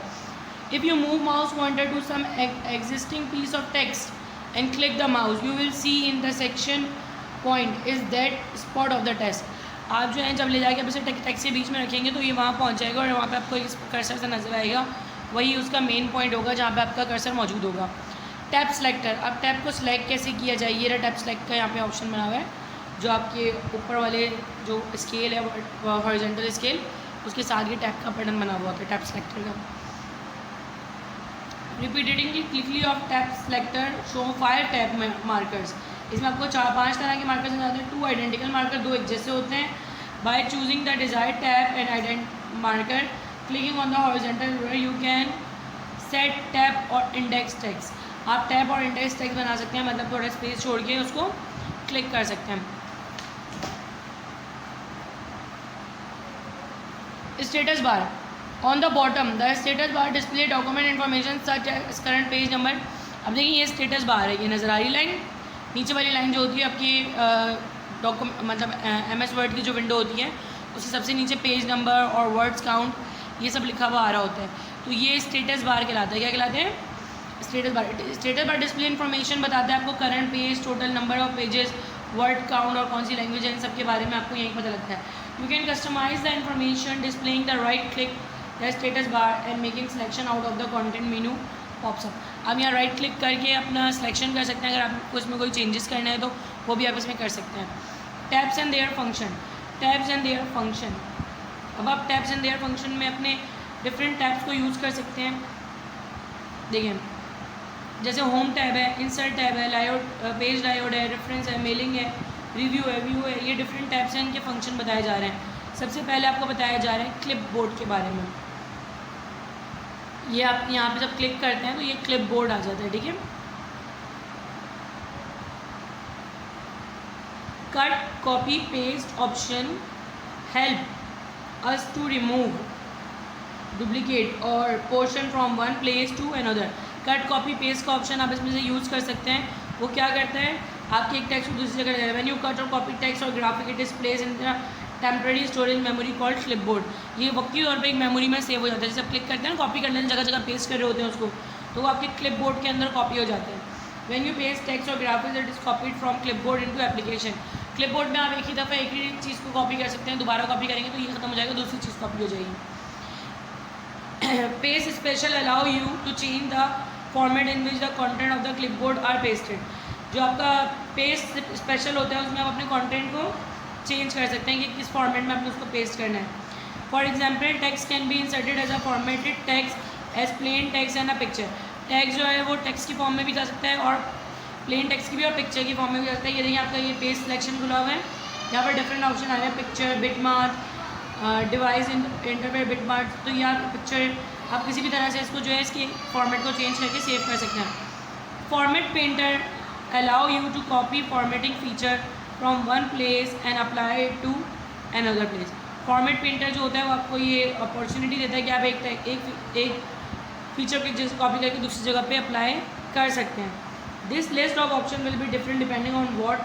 If you move mouse pointer to some existing piece of text and click the mouse you will see in the section point is that spot of the text. आप जो है जब ले जाके आप इसे टेक्स्ट के बीच में रखेंगे तो ये वहाँ पहुँच जाएगा और वहाँ पे आपको इस कर्सर से नज़र आएगा, वही उसका मेन पॉइंट होगा जहाँ पे आपका कर्सर मौजूद होगा. Tab selector. अब टैब को सिलेक्ट कैसे किया जाए, ये रहा टैब सेलेक्ट का यहाँ पे ऑप्शन बना हुआ है. जो आपके ऊपर वाले जो स्केल है हॉरिजॉन्टल स्केल उसके साथ ये टैब का बटन बना हुआ होता है टैब सेलेक्टर का. Repeatedly clicking of tab selector show 5 tab markers. इसमें आपको 4-5 तरह के मार्कर्स नजर आते हैं. 2 आइडेंटिकल मार्कर, 2 एक जैसे होते हैं. By choosing the desired tab and indent marker clicking on the horizontal ruler you can set tab और इंडेक्स टेक्स्ट. आप टैब और इंडेक्स टेक्स्ट बना सकते हैं, मतलब थोड़ा स्पेस छोड़ के उसको क्लिक कर सकते हैं. Status bar. On the bottom the status bar display document information such as current page number. अब देखिए ये स्टेटस बार है, ये नज़र आ रही लाइन. नीचे वाली लाइन जो होती है आपकी डॉक्यूमेंट मतलब MS वर्ड की जो विंडो होती है उससे सबसे नीचे पेज नंबर और वर्ड्स काउंट ये सब लिखा हुआ आ रहा होता है. तो ये स्टेटस बार कहलाता है. क्या कहलाते हैं? स्टेटस बार. स्टेटस बार डिस्प्ले इन्फॉर्मेशन बताता है आपको current page, total number of pages, word count और कौन सी लैंग्वेज है, इन सब के बारे में आपको यहीं पता लगता है. You can customize the information displaying the right click the status bar and making selection out of the content menu pops up. आप यहाँ राइट क्लिक करके अपना सिलेक्शन कर सकते हैं. अगर आपको इसमें कोई चेंजेस करना है तो वो भी आप इसमें कर सकते हैं. Tabs and their function. Tabs and their function. अब आप टैब्स एंड देयर फंक्शन में अपने डिफरेंट टैब्स को यूज़ कर सकते हैं. देखिए जैसे होम टैब है, इंसर्ट टैब है, लायोड पेज लायोड है, रेफरेंस है, मेलिंग है, रिव्यू है, व्यू है. ये डिफरेंट टैब्स हैं, इनके फंक्शन बताए जा रहे हैं. सबसे पहले आपको बताया जा रहा है क्लिप बोर्ड के बारे में. ये आप यहाँ पे जब क्लिक करते हैं तो ये क्लिप बोर्ड आ जाता है. ठीक है. Cut copy paste option help us to remove duplicate और portion from one place to another. Cut copy paste का ऑप्शन आप इसमें से यूज़ कर सकते हैं. वो क्या करता है आपके एक टेक्स्ट को दूसरी जगह ले जाएगा. व्हेन यू कट और कॉपी टेक्स्ट और graphic it is place in the temporary storage memory called clipboard. ये वक्ती तौर पे एक मेमोरी में सेव हो जाता है. जैसे आप क्लिक करते हैं ना कॉपी करने जगह जगह पेस्ट कर रहे होते हैं उसको, तो वो आपके क्लिपबोर्ड के अंदर कॉपी हो जाते हैं. व्हेन यू पेस्ट टेक्स्ट और graphics it is copied from clipboard into application. Clipboard में आप एक ही दफ़ा एक ही चीज़ को कॉपी कर सकते हैं. दोबारा कॉपी करेंगे तो ये खत्म हो जाएगा, दूसरी चीज़ कॉपी हो जाएगी. Paste special allow you to change the format in which the content of the clipboard are pasted. जो आपका पेस्ट स्पेशल होता है उसमें आप अपने कंटेंट को चेंज कर सकते हैं कि किस फॉर्मेट में आपने उसको पेस्ट करना है. For example text can be inserted as a formatted text as plain text and a picture. Text जो है वो टेक्स्ट की फॉर्म में भी जा सकता है और प्लेन टेक्स्ट की भी और पिक्चर की फॉर्म में भी जा सकता है. ये देखिए आपका ये पेस्ट सिलेक्शन खुला हुआ है. यहाँ पर डिफरेंट ऑप्शन आ रहे हैं. Picture, Bitmark, device interfere bit mark, तो ये आप पिक्चर आप किसी भी तरह से इसको जो है इसके फॉर्मेट को चेंज करके सेव कर सकते हैं। Format painter allow you to copy formatting feature from one place and apply it to another place. Format painter जो होता है वो आपको ये अपॉर्चुनिटी देता है कि आप एक फीचर की जैसे कॉपी करके दूसरी जगह पे अप्लाई कर सकते हैं। This list of option will be different depending on what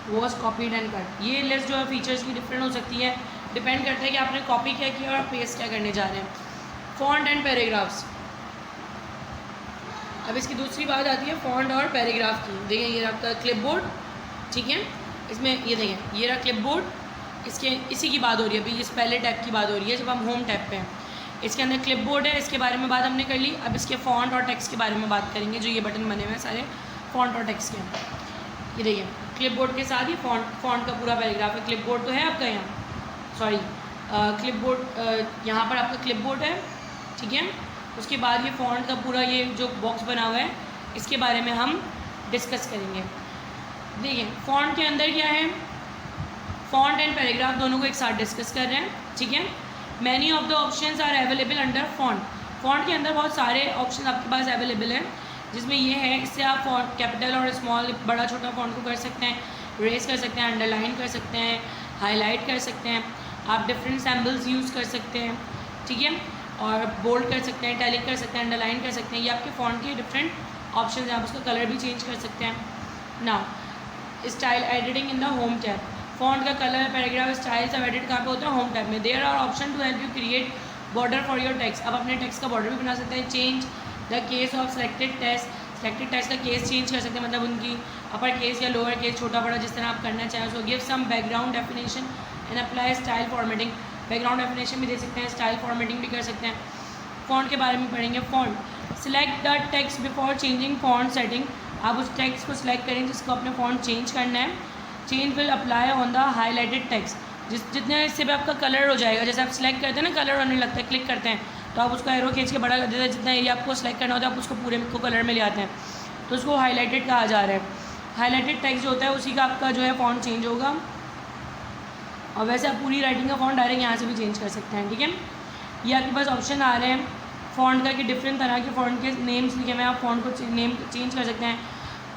was copied and cut. ये लिस्ट जो है फीचर्स की डिफरेंट हो सकती है, डिपेंड करता है कि आपने कॉपी क्या किया और पेस्ट क्या करने जा रहे हैं। फॉन्ट एंड पैराग्राफ्स, अब इसकी दूसरी बात आती है फॉन्ट और पैराग्राफ की। देखिए ये आपका क्लिपबोर्ड, ठीक है, इसमें ये देखिए ये रहा क्लिपबोर्ड, इसके इसी की बात हो रही है अभी, इस पहले टैब की बात हो रही है जब हम होम टैब पे हैं। इसके अंदर क्लिपबोर्ड है, इसके बारे में बात हमने कर ली। अब इसके फॉन्ट और टेक्स्ट के बारे में बात करेंगे, जो ये बटन बने हुए हैं सारे फॉन्ट और टेक्स्ट के। ये देखिए क्लिपबोर्ड के साथ ही फॉन्ट का पूरा पैराग्राफ है। क्लिपबोर्ड तो है आपका यहाँ, सॉरी क्लिपबोर्ड यहाँ पर आपका क्लिपबोर्ड है, ठीक है। उसके बाद ये फॉन्ट का पूरा ये जो बॉक्स बना हुआ है इसके बारे में हम डिस्कस करेंगे। देखिए फॉन्ट के अंदर क्या है, फॉन्ट एंड पैराग्राफ दोनों को एक साथ डिस्कस कर रहे हैं, ठीक है। Many of the options are available under font. Font के अंदर बहुत सारे ऑप्शन आपके पास अवेलेबल हैं, जिसमें ये है इससे आप फॉन्ट कैपिटल और स्मॉल बड़ा छोटा फॉन्ट को कर सकते हैं, रेस कर सकते हैं, अंडरलाइन कर सकते हैं, हाईलाइट कर सकते हैं, आप डिफरेंट सैम्बल्स यूज़ कर सकते हैं, ठीक है, और बोल्ड कर सकते हैं, टैलिक कर सकते हैं, अंडरलाइन कर सकते हैं। ये आपके फॉन्ट के डिफरेंट ऑप्शन हैं, आप उसका कलर भी चेंज कर सकते हैं। Now style editing in the home tab, font का कलर पैराग्राफ स्टाइल सब एडिट कहाँ पे होता है, होम टैब में। There are option to help you create border for your text, आप अपने टेक्स्ट का बॉर्डर भी बना सकते हैं। Change the case of selected text का केस चेंज कर सकते हैं, मतलब उनकी अपर केस या लोअर केस छोटा बड़ा जिस तरह आप करना चाहें। So give some background definition and apply style formatting, background definition भी दे सकते हैं, स्टाइल फॉर्मेटिंग भी कर सकते हैं। फॉन्ट के बारे में पढ़ेंगे। Font select the text before changing font setting, आप उस टेक्स्ट को सिलेक्ट करें जिसको अपने फॉन्ट चेंज करना है। Change will apply on the highlighted text, जितने इससे भी आपका कलर हो जाएगा, जैसे आप सिलेक्ट करते हैं ना कलर होने लगता है, क्लिक करते हैं तो आप उसका एरो खींच के बड़ा कर देते हैं, जितना एरिया आपको सिलेक्ट करना होता है आप उसको पूरे को कलर में ले आते हैं, तो उसको हाईलाइटेड कहा जा रहा है। हाईलाइटेड टेक्स्ट जो होता है उसी का आपका जो है फॉन्ट चेंज होगा, और वैसे आप पूरी राइटिंग का फॉन्ट डायरेक्ट यहाँ से भी चेंज कर सकते हैं, ठीक है। ये आपके पास ऑप्शन आ रहे हैं फ़ॉन्ट का कि डिफरेंट तरह के फ़ॉन्ट के नेम्स लिखे हुए हैं, आप फ़ॉन्ट को नेम चेंज कर सकते हैं।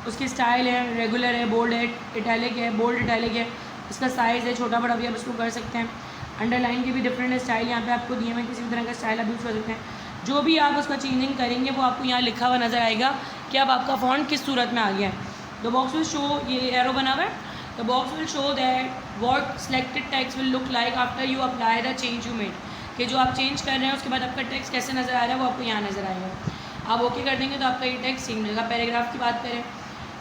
उसकी स्टाइल है, रेगुलर है, बोल्ड है, इटैलिक है, बोल्ड इटैलिक है, इसका साइज़ है, छोटा बड़ा भी आप इसको कर सकते हैं। अंडरलाइन के भी डिफरेंट स्टाइल यहाँ पे आपको दिए हुए हैं, किसी भी तरह का स्टाइल आप यूज़ कर सकते हैं। जो भी आप उसका चेंजिंग करेंगे वो आपको यहाँ लिखा हुआ नज़र आएगा कि अब आपका फ़ॉन्ट किस सूरत में आ गया है। द बॉक्स विल शो, ये एरो बना हुआ है, the box will show that what selected text will look like after you apply the change you made, कि जो आप चेंज कर रहे हैं उसके बाद आपका टेक्स्ट कैसे नज़र आ रहा है वो आपको यहाँ नज़र आएगा। आप ओके कर देंगे तो आपका ये टेक्स्ट चेंज मिलेगा। पैराग्राफ की बात करें,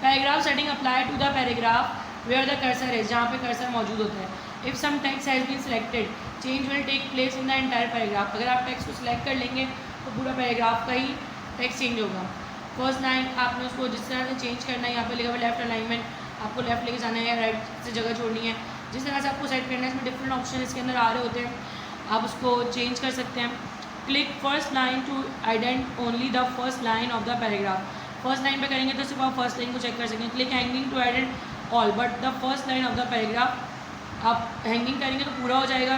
paragraph setting apply to the paragraph where the cursor है, जहाँ पे कर्सर मौजूद होता है। If some text has been selected change will take place in the entire paragraph, अगर आप टेक्स्ट को सिलेक्ट कर लेंगे तो पूरा पैराग्राफ का ही टेक्स्ट चेंज होगा। फर्स्ट लाइन आपने उसको जिस तरह से चेंज करना है, यहाँ पे लिखा हुआ लेफ्ट अलाइनमेंट, आपको लेफ्ट लेके जाना है या राइट से जगह छोड़नी है, जिस तरह से आपको सेट करना है। इसमें डिफरेंट ऑप्शन इसके अंदर आ रहे होते हैं, आप उसको चेंज कर सकते हैं। Click first line to indent only the first line of the paragraph, first line पे करेंगे तो सिर्फ आप फर्स्ट लाइन को चेक कर सकते हैं। Click hanging to indent all but the first line of the paragraph, आप हैंगिंग करेंगे तो पूरा हो जाएगा।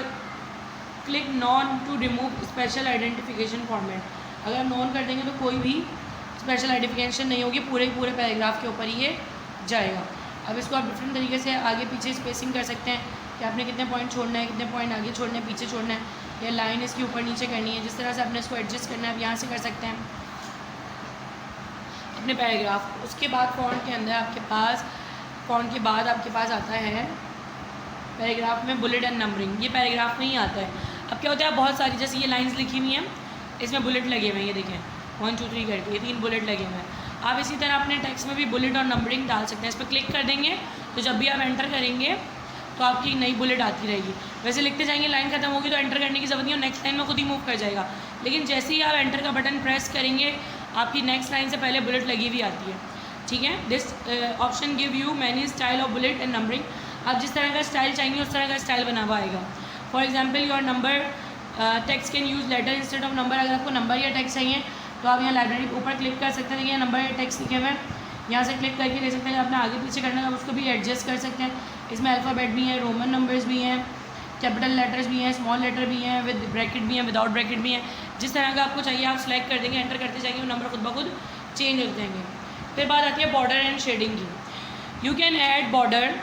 Click none to remove special identification format, अगर आप नॉन कर देंगे तो कोई भी स्पेशल आइडेंटिफिकेशन नहीं होगी, पूरे पैराग्राफ के ऊपर ही ये जाएगा। अब इसको आप डिफरेंट तरीके से आगे पीछे स्पेसिंग कर सकते हैं कि आपने कितने पॉइंट छोड़ना है, कितने पॉइंट आगे छोड़ना है, पीछे छोड़ना है, या लाइन इसके ऊपर नीचे करनी है, जिस तरह से आपने इसको एडजस्ट करना है आप यहाँ से कर सकते हैं अपने पैराग्राफ। उसके बाद फॉन्ट के अंदर आपके पास, फॉन्ट के बाद आपके पास आता है पैराग्राफ में बुलेट एंड नंबरिंग, ये पैराग्राफ में ही आता है। अब क्या होता है, बहुत सारी जैसे ये लाइंस लिखी हुई हैं, इसमें बुलेट लगे हुए हैं, ये देखें 1 2 3 करके ये 3 बुलेट लगे हुए हैं। आप इसी तरह अपने टेक्स्ट में भी बुलेट और नंबरिंग डाल सकते हैं। इस पर क्लिक कर देंगे तो जब भी आप एंटर करेंगे तो आपकी नई बुलेट आती रहेगी। वैसे लिखते जाएंगे, लाइन खत्म होगी तो एंटर करने की जरूरत नहीं है, नेक्स्ट लाइन में खुद ही मूव कर जाएगा। लेकिन जैसे ही आप एंटर का बटन प्रेस करेंगे आपकी नेक्स्ट लाइन से पहले बुलेट लगी हुई आती है, ठीक है। This option give you many style of bullet and numbering, आप जिस तरह का स्टाइल चाहेंगे उस तरह का स्टाइल बना हुआ आएगा। For example your number text can use letter instead of number, अगर आपको नंबर या टेक्स्ट चाहिए तो आप यहाँ लाइब्रेरी के ऊपर क्लिक कर सकते हैं, नंबर या टेक्स्ट लिखे हुए हैं, यहाँ से क्लिक करके ले सकते हैं। अपना आगे पीछे करना है उसको भी एडजस्ट कर सकते हैं। इसमें अल्फ़ाबेट भी है, रोमन नंबर्स भी हैं, कैपिटल लेटर्स भी हैं, स्मॉल लेटर भी हैं, विद ब्रैकेट भी हैं, विदाउट ब्रैकेट भी हैं। जिस तरह का आपको चाहिए आप सेलेक्ट कर देंगे, एंटर करते जाएंगे, नंबर खुद ब खुद चेंज हो जाएंगे। फिर बात आती है बॉर्डर एंड शेडिंग की। You can add border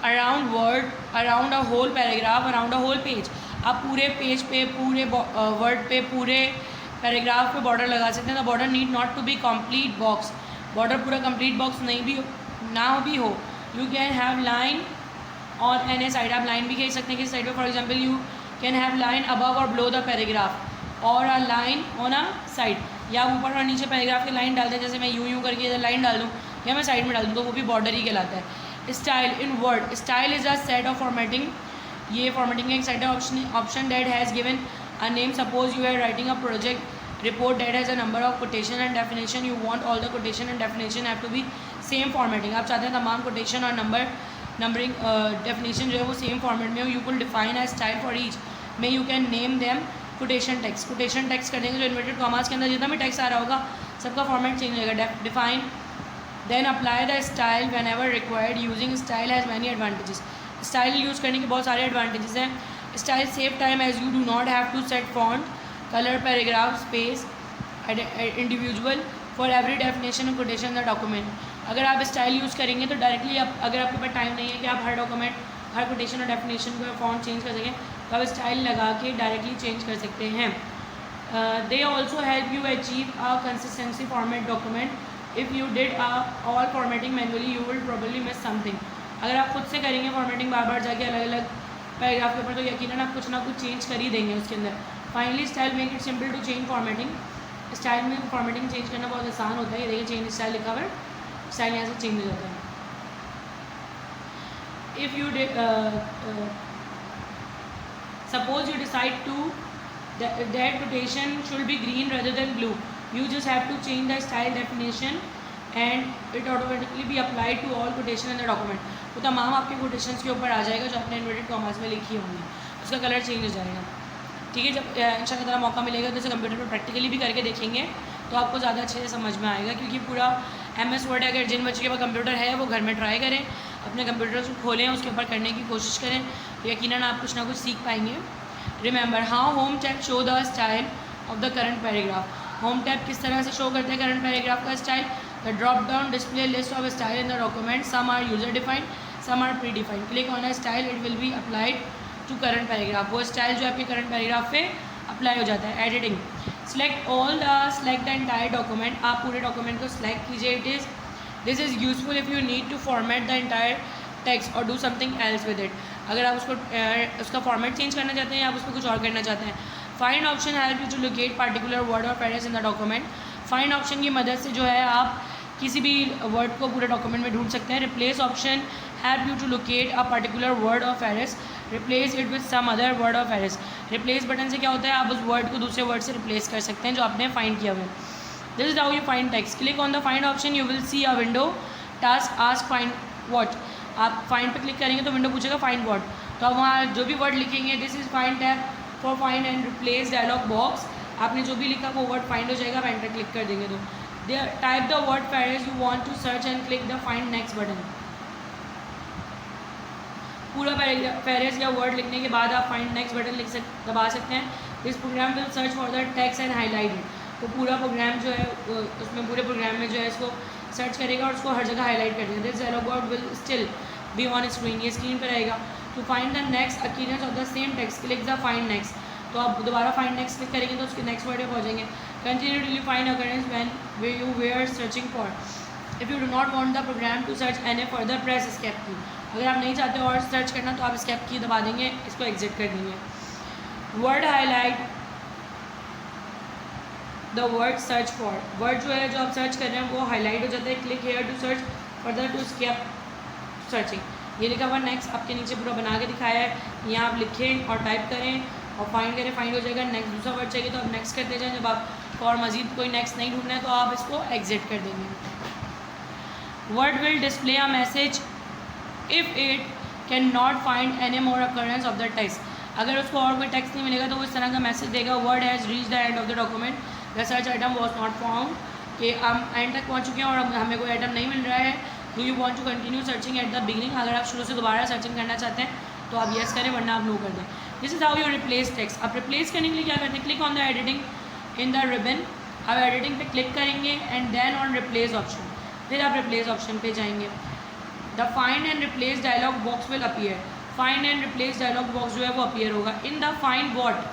around word, around a whole paragraph, around a whole page. आप पूरे पेज पे, पूरे वर्ड पे, पूरे पैराग्राफ पे बॉर्डर लगा सकते हैं। The border need not to be complete box, border पूरा कंप्लीट बॉक्स नहीं भी ना भी हो। You can have line on an a side, आप लाइन भी खींच सकते हैं किसी साइड पे। For example you can have line above और बिलो द पैराग्राफ और a line on a side, या ऊपर और नीचे पैराग्राफ की लाइन डाल दें, जैसे मैं यूँ करके इधर लाइन डाल दूँ या मैं साइड में डाल दूँ, तो वो भी बॉर्डर ही कहलाता है। Style in Word, style is a set of formatting, ये फॉर्मेटिंग का एक set option that has given a name. Suppose you are writing a project report that has a number of quotation and definition, you want all the quotation and definition have to be same formatting. आप चाहते हैं तमाम quotation और numbering definition जो है वो same format में हो। You will define a style for each में, you can name them quotation text, quotation text कर देंगे, जो इन्वर्टेड कॉमास के अंदर जितना भी टेक्स्ट आ रहा होगा सबका फॉर्मेट चेंज हो जाएगा। Define then apply the style whenever required. Using style has many advantages, style use करने के बहुत सारे एडवांटेजेस हैं। Style save time as you do not have to set font, colour, paragraph, space individual for every definition और quotation the document. अगर आप style use करेंगे तो डायरेक्टली आप, अगर आपके पास टाइम नहीं है कि आप हर डॉक्यूमेंट, हर कोटेशन और डेफिनेशन को फॉन्ट चेंज कर सकें, तो आप स्टाइल लगा के डायरेक्टली चेंज कर सकते हैं। They also help you achieve a consistency format document. If you did all formatting manually you will probably miss something. अगर आप खुद से करेंगे फॉर्मेटिंग बार बार जाके अलग अलग पैराग्राफ के ऊपर, तो यकीनन आप कुछ ना कुछ चेंज कर ही देंगे उसके अंदर। Finally style make it simple to change formatting. Style में फॉर्मेटिंग चेंज करना बहुत आसान होता है। ये देखिए चेंज स्टाइल लिखा हुआ है, स्टाइल यहाँ से चेंज हो जाता है। If you suppose you decide to that quotation should be green rather than blue, you just have to change the style definition and it automatically be applied to all quotation in the document। तो तमाम आपके quotations के ऊपर आ जाएगा जो आपने inverted commas में लिखी होंगी, उसका कलर चेंज हो जाएगा। ठीक है, जब इंशाल्लाह ताला मौका मिलेगा तो इसे कंप्यूटर पर प्रैक्टिकली भी करके देखेंगे तो आपको ज़्यादा अच्छे से समझ में आएगा। क्योंकि पूरा MS वर्ड अगर जिन बच्चों के पास कंप्यूटर है वो घर में ट्राई करें, अपने कंप्यूटर को खोलें, उसके ऊपर करने की कोशिश करें, तो यकीनन आप कुछ ना कुछ सीख पाएंगे। Remember how home tab show the style of the current paragraph. Home tab किस तरह से शो करते हैं करंट पैराग्राफ का style. The drop down display list of style in the document, some are user defined, some are predefined. Click on a style, it will be applied to current paragraph. वो style जो आपके current paragraph पे apply हो जाता है। Editing, select the entire document. आप पूरे document को सिलेक्ट कीजिए। This is useful if you need to format the entire text और do something else with it. अगर आप उसका फॉर्मेट चेंज करना चाहते हैं या आप उसको कुछ और करना चाहते हैं। Find option help you to locate particular word और phrase in the document. Find option की मदद से जो है आप किसी भी वर्ड को पूरे डॉक्यूमेंट में ढूंढ सकते हैं। Replace option help you to locate a particular word और phrase, replace it with some other word और फ्रेज। रिप्लेस बटन से क्या होता है, आप उस वर्ड को दूसरे वर्ड से रिप्लेस कर सकते हैं जो आपने फाइंड किया हुआ है। This is how you find text. Click on the find option, you will C a window task ask find what. आप फाइंड पे क्लिक करेंगे तो विंडो पूछेगा फाइंड व्हाट, तो आप वहाँ जो भी वर्ड लिखेंगे, this is find tab for find and replace dialog box, आपने जो भी लिखा वो वर्ड फाइंड हो जाएगा। आप एंटर क्लिक कर देंगे तो type the word phrase you want to search and click the find next button. पूरा फ्रेज या वर्ड लिखने के बाद आप फाइंड नेक्स्ट बटन दबा सकते हैं। This program will search for the text and highlight it. तो पूरा प्रोग्राम जो है उसमें पूरे प्रोग्राम में जो है इसको सर्च करेगा और उसको हर जगह हाईलाइट कर देगा। This dialog box will still be on screen, ये स्क्रीन पर रहेगा। To find the next occurrence of the same text click the find next. तो आप दोबारा फाइंड नेक्स्ट क्लिक करेंगे तो उसके नेक्स्ट वर्ड पे पहुँचेंगे। Continue till you find occurrence when you where searching for. If you do not want the program to search any further press escape key. अगर आप नहीं चाहते और सर्च करना तो आप एस्केप की दबा देंगे, इसको एग्जिट कर देंगे। Word highlight the word search for. Word जो है जो आप सर्च कर रहे हैं वो हाईलाइट हो जाता है। Click here to search further to escape searching. ये लिखा हुआ नेक्स्ट आपके नीचे पूरा बना के दिखाया है, यहाँ आप लिखें और टाइप करें और फाइंड करें, फाइंड हो जाएगा। नेक्स्ट दूसरा वर्ड चाहिए तो आप नेक्स्ट करते जाएं। जब आपको और मज़ीद कोई नेक्स्ट नहीं ढूंढना है तो आप इसको एग्जिट कर देंगे। Word will display a message if it can not find any more occurrence of the text. अगर उसको और कोई टेक्स्ट नहीं मिलेगा तो वो इस तरह का मैसेज देगा, word has reach the end of the document, the search item was not found. कि हम एंड तक पहुँच चुके हैं और हमें कोई आइटम नहीं मिल रहा है। Do you want to continue searching at the beginning. अगर आप शुरू से दोबारा सर्चिंग करना चाहते हैं तो आप येस करें, वरना आप नो कर दें। This is how you replace text. आप रिप्लेस करने के लिए क्या करते हैं, click on the editing in the ribbon, आप एडिटिंग पे क्लिक करेंगे and then on replace option, फिर आप रिप्लेस ऑप्शन पे जाएंगे। The find and replace dialog box will appear. Find and replace dialog box जो है वो अपीयर होगा। In the find what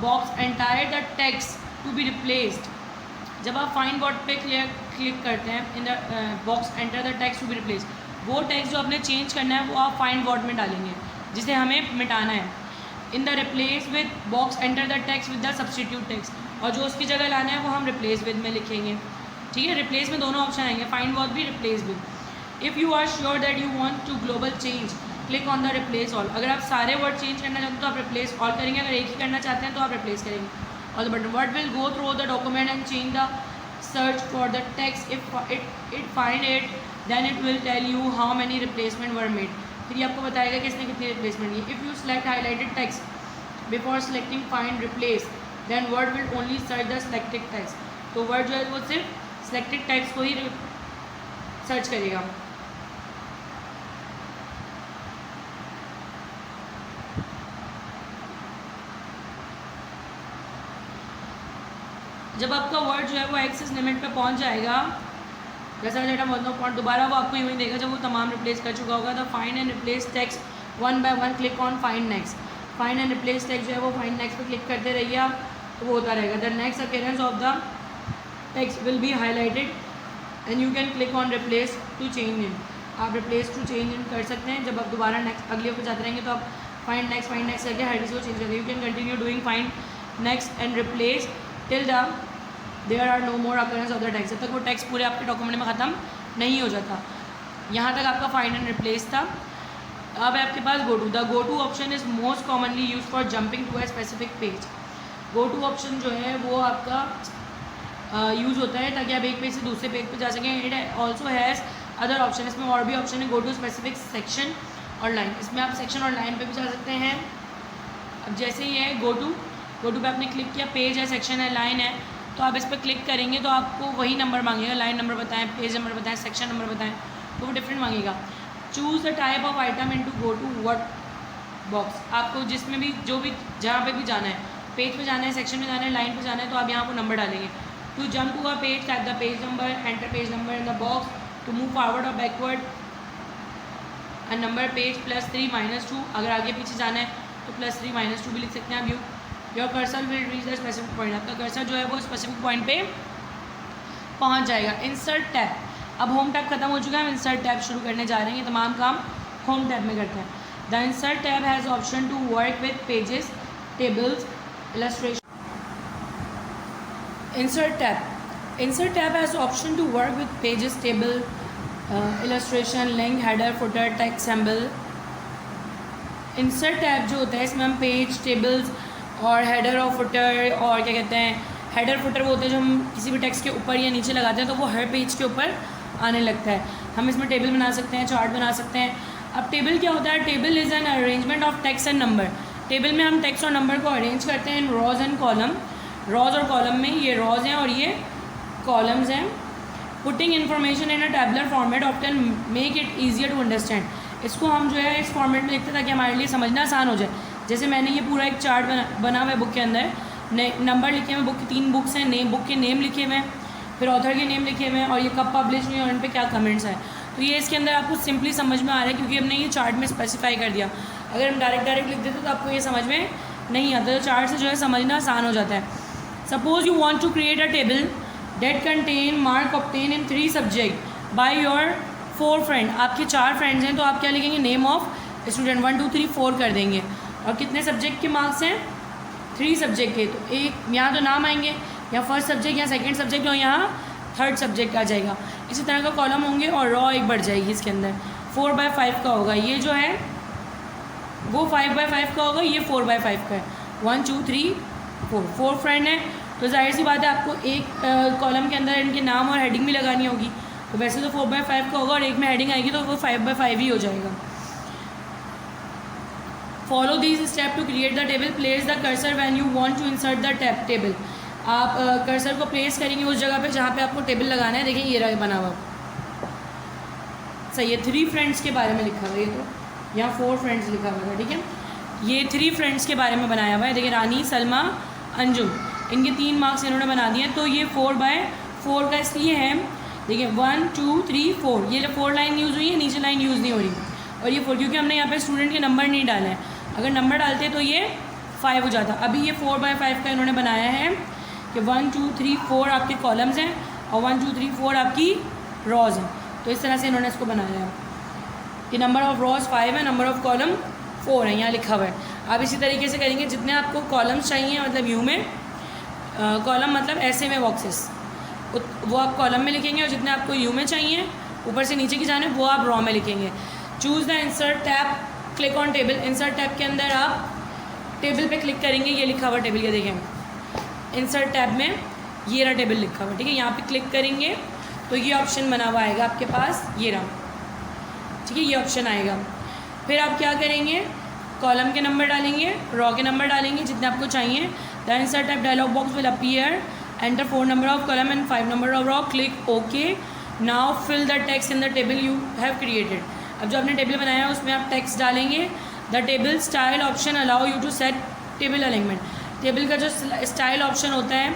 box entire the text to be replaced. जब आप फाइंड वॉट पे क्लिक करते हैं, in the box enter the text to be replace, वो टेक्स्ट जो आपने चेंज करना है वो आप फाइंड वॉट में डालेंगे, जिसे हमें मिटाना है। In the replace with box enter the text with the substitute text, और जो उसकी जगह लाना है वो हम रिप्लेस विद में लिखेंगे। ठीक है, रिप्लेस में दोनों ऑप्शन आएंगे, फाइंड वॉट भी, replace with. If you are sure that you want to global change, click on the replace all. अगर आप सारे वर्ड चेंज करना चाहते हैं तो आप रिप्लेस ऑल करेंगे, अगर एक ही करना चाहते हैं तो आप रिप्लेस करेंगे। और the button word will go through the document and change the search for the text. If it find it then it will tell you how many replacement were made. फिर ये आपको बताएगा कि इसने कितनी रिप्लेसमेंट की। If you select highlighted text before selecting find replace then word will only search the selected text. तो word जो है वो सिर्फ सेलेक्टेड टेक्स्ट को ही सर्च करेगा। जब आपका वर्ड जो है वो एक्सेस लिमिट पे पहुंच जाएगा, जैसा डेटा पॉइंट, दोबारा वो आपको यूँ ही देगा जब वो तमाम रिप्लेस कर चुका होगा। The find and replace text one by one, click on find next. Find and replace text जो है वो फाइंड नेक्स्ट पे क्लिक करते रहिए आप, तो वो होता रहेगा। The next appearance of the text will be highlighted and you can click on replace to change in. आप रिप्लेस टू चेंज इन कर सकते हैं। जब आप दोबारा नेक्स्ट अगले पे जाते रहेंगे तो आप फाइंड नेक्स्ट करके हर किसी को चेंज करेंगे। You can continue doing find next and replace till the there are no more occurrence of the text, जब तक वो टेक्स्ट पूरे आपके डॉक्यूमेंट में ख़त्म नहीं हो जाता। यहाँ तक आपका फाइंड एंड रिप्लेस था। अब आपके पास go to. The go to option is most commonly use for jumping to a specific page. Go to option जो है वो आपका यूज़ होता है ताकि आप एक पेज से दूसरे पेज पे जा सकें। It also has other option, इसमें और भी ऑप्शन है। गो टू स्पेसिफिक सेक्शन और लाइन, इसमें आप सेक्शन और लाइन पे भी जा सकते हैं। अब जैसे ही है गो टू पे आपने क्लिक किया, पेज है, सेक्शन है, लाइन है, तो आप इस पर क्लिक करेंगे तो आपको वही नंबर मांगेगा, लाइन नंबर बताएं, पेज नंबर बताएं, सेक्शन नंबर बताएं, तो वो डिफरेंट मांगेगा। Choose the type of item into go to what box. आपको जिसमें भी जो भी जहाँ पे भी जाना है, पेज पे जाना है, सेक्शन में जाना है, लाइन पे जाना है, तो आप यहाँ पर नंबर डालेंगे। To jump to a page, type the page number, enter page number in the box. To move forward और बैकवर्ड एंड नंबर पेज +3 -2। अगर आगे पीछे जाना है तो +3 -2 भी लिख सकते हैं आप। Your cursor will reach the specific point. आपका कर्सर जो है वो स्पेसिफिक पॉइंट पे पहुंच जाएगा। इंसर्ट टैब, अब होम टैब खत्म हो चुका है, हम इंसर्ट टैब शुरू करने जा रहे हैं। ये तमाम काम होम टैब में करते हैं। The insert tab has option to work with pages, tables, illustration. Insert tab has option to work with pages, table, illustration, link, header, footer, text symbol. Insert tab जो होता है इसमें हम पेज, टेबल्स और header और footer, और क्या कहते हैं, हेडर फुटर वो होते हैं जो हम किसी भी टेक्स्ट के ऊपर या नीचे लगाते हैं तो वो हर पेज के ऊपर आने लगता है। हम इसमें टेबल बना सकते हैं, चार्ट बना सकते हैं। अब टेबल क्या होता है? Table is an arrangement of text and number. Table में हम टेक्स्ट और नंबर को अरेंज करते हैं in rows and column. Rows और कॉलम में ये रॉज हैं और ये कॉलम्स हैं। Putting information in a tabular format often make it easier to understand. इसको हम जो है इस फॉर्मेट में लिखते हैं ताकि हमारे लिए समझना आसान हो जाए। जैसे मैंने ये पूरा एक चार्ट बना हुआ है बुक के अंदर, नंबर लिखे हुए, बुक की 3 बुक्स हैं, बुक के नेम लिखे हुए हैं, फिर ऑथर के नेम लिखे हुए हैं और ये कब पब्लिश हुई और उन पर क्या कमेंट्स हैं। तो ये इसके अंदर आपको सिंपली समझ में आ रहा है क्योंकि हमने ये चार्ट में स्पेसिफाई कर दिया। अगर हम डायरेक्ट लिख देते तो आपको ये समझ में नहीं आता। तो चार्ट से जो है समझना आसान हो जाता है। Suppose you want to create a table that contain mark obtain in 3 subject by your 4 friend. आपके 4 फ्रेंड्स हैं तो आप क्या लिखेंगे? नेम ऑफ स्टूडेंट 1 2 3 4 कर देंगे। और कितने सब्जेक्ट के मार्क्स हैं? 3 सब्जेक्ट के। तो एक यहाँ तो नाम आएंगे, या फर्स्ट सब्जेक्ट या सेकंड सब्जेक्ट, और यहाँ थर्ड सब्जेक्ट आ जाएगा। इसी तरह का कॉलम होंगे और रॉ एक बढ़ जाएगी इसके अंदर। 4/5 का होगा, ये जो है वो 5/5 का होगा, ये 4/5 का है। 1 2 3 4 फ्रेंड हैं तो जाहिर सी बात है आपको एक कॉलम के अंदर इनके नाम और हेडिंग भी लगानी होगी। तो वैसे तो 4/5 का होगा और एक में हेडिंग आएगी तो वो 5/5 ही हो जाएगा। Follow these step to create the table. Place the cursor when you want to insert the table. आप कर्सर को प्लेस करेंगे उस जगह पे जहाँ पे आपको टेबल लगाना है। देखिए ये रहा बना हुआ, सही है। 3 फ्रेंड्स के बारे में लिखा हुआ है। यहाँ 4 फ्रेंड्स लिखा हुआ है, ठीक है। ये 3 फ्रेंड्स के बारे में बनाया हुआ है। देखिए रानी, सलमा, अंजुम, इनके 3 मार्क्स इन्होंने बना दिए। तो ये 4/4 का इसलिए है, देखिए 1 2 3 4, ये जो 4 लाइन यूज़ हुई है, नीचे लाइन यूज़ नहीं हो रही। और ये 4 क्योंकि हमने यहाँ पे स्टूडेंट के नंबर नहीं डाले हैं, अगर नंबर डालते तो ये 5 हो जाता। अभी ये 4/5 का इन्होंने बनाया है कि 1 2 3 4 आपके कॉलम्स हैं और 1 2 3 4 आपकी रॉज हैं। तो इस तरह से इन्होंने इसको बनाया है कि नंबर ऑफ़ रॉज 5 है, नंबर ऑफ़ कॉलम 4 है, यहाँ लिखा हुआ है। आप इसी तरीके से करेंगे, जितने आपको कॉलम्स चाहिए, मतलब यू में कॉलम मतलब ऐसे में बॉक्सेस, वो आप कॉलम में लिखेंगे, और जितने आपको यू में चाहिए ऊपर से नीचे की जानिब वो आप रॉ में लिखेंगे। Choose the insert tab, click on table. Insert tab के अंदर आप टेबल पे क्लिक करेंगे, ये लिखा हुआ टेबल, ये देखें इंसर्ट टैब में ये रहा टेबल लिखा हुआ, ठीक है। यहाँ पे क्लिक करेंगे तो ये ऑप्शन बना हुआ आएगा आपके पास, ये रहा, ठीक है, ये ऑप्शन आएगा। फिर आप क्या करेंगे, कॉलम के नंबर डालेंगे, रॉ के नंबर डालेंगे जितने आपको चाहिए। The insert tab dialog box will appear, enter 4 number of column and 5 number of row, click okay. Now fill the text in the table you have created. अब जो आपने टेबल बनाया है उसमें आप टेक्स्ट डालेंगे। The table style option allow you to set table alignment. Table का जो स्टाइल ऑप्शन होता है,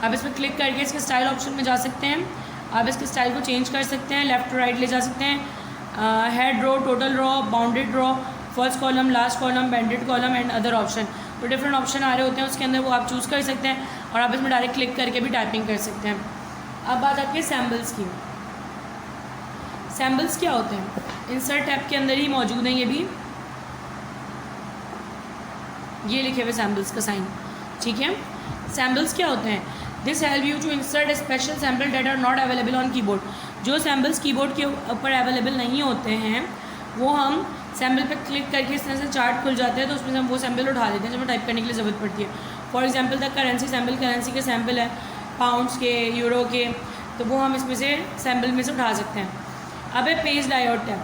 आप इस पर क्लिक करके इसके स्टाइल ऑप्शन में जा सकते हैं। आप इसके स्टाइल को चेंज कर सकते हैं, लेफ़्ट टू राइट ले जा सकते हैं। Head row, total row, banded row, first column, last column, banded column and other option. तो डिफरेंट ऑप्शन आ रहे होते हैं उसके अंदर, वो आप चूज़ कर सकते हैं और आप इसमें डायरेक्ट क्लिक करके भी टाइपिंग कर सकते हैं। अब बात आती है सैम्बल्स की। सैम्बल्स क्या होते हैं, इंसर्ट टैब के अंदर ही मौजूद हैं, ये भी ये लिखे हुए सैम्बल्स का साइन, ठीक है। सैम्बल्स क्या होते हैं, this help you to insert special sample that are not available on keyboard. जो सैम्पल्स कीबोर्ड के ऊपर अवेलेबल नहीं होते हैं वो हम सैम्पल पे क्लिक करके इस तरह से चार्ट खुल जाते हैं, तो उसमें से हम वो सैम्पल उठा लेते हैं जब हमें टाइप करने के लिए ज़रूरत पड़ती है। For example the currency sample, currency के सैम्पल है, पाउंड्स के, यूरो के, तो वो हम इसमें से सैम्पल में से उठा सकते हैं। अब है page layout tab.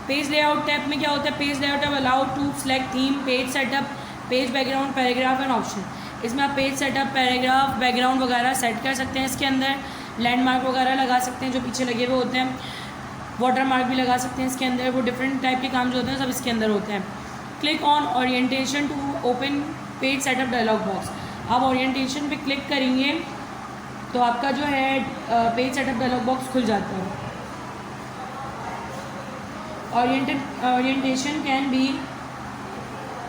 Page layout tab में क्या होता है, page layout tab allow to select theme, page setup, page background, paragraph and option. इसमें आप पेज सेटअप, पैराग्राफ, बैकग्राउंड वगैरह सेट कर सकते हैं। इसके अंदर लैंडमार्क वगैरह लगा सकते हैं जो पीछे लगे हुए होते हैं, वाटर मार्क भी लगा सकते हैं इसके अंदर। वो डिफरेंट टाइप के काम जो होते हैं सब इसके अंदर होते हैं। Click on orientation to open page setup dialog box. आप ओरिएंटेशन पे क्लिक करेंगे तो आपका जो है पेज सेटअप डायलॉग बॉक्स खुल जाता है। ओरिएंटेशन कैन बी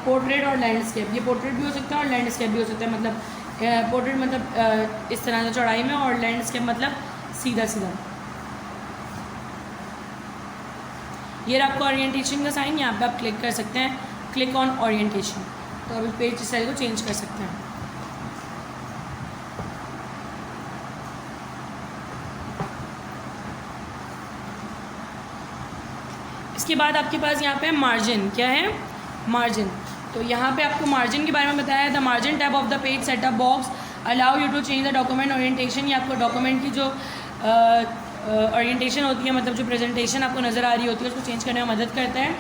पोर्ट्रेट और लैंडस्केप। ये पोर्ट्रेट भी हो सकता है और लैंडस्केप भी हो सकता है। मतलब पोर्ट्रेट मतलब इस तरह से चौड़ाई में, और लैंडस्केप मतलब सीधा सीधा। ये आपका ओरिएंटेशन का साइन, यहाँ पे आप क्लिक कर सकते हैं, क्लिक ऑन ओरिएंटेशन। तो अभी पेज स्टाइल को चेंज कर सकते हैं। इसके बाद आपके पास यहाँ पे मार्जिन, क्या है, मार्जिन। तो यहाँ पे आपको मार्जिन के बारे में बताया है। The margin tab of the page setup box allow you to change the document orientation. ये आपको डॉक्यूमेंट की जो ओरिएंटेशन होती है, मतलब जो प्रेजेंटेशन आपको नज़र आ रही होती है, उसको चेंज करने में मदद करता है।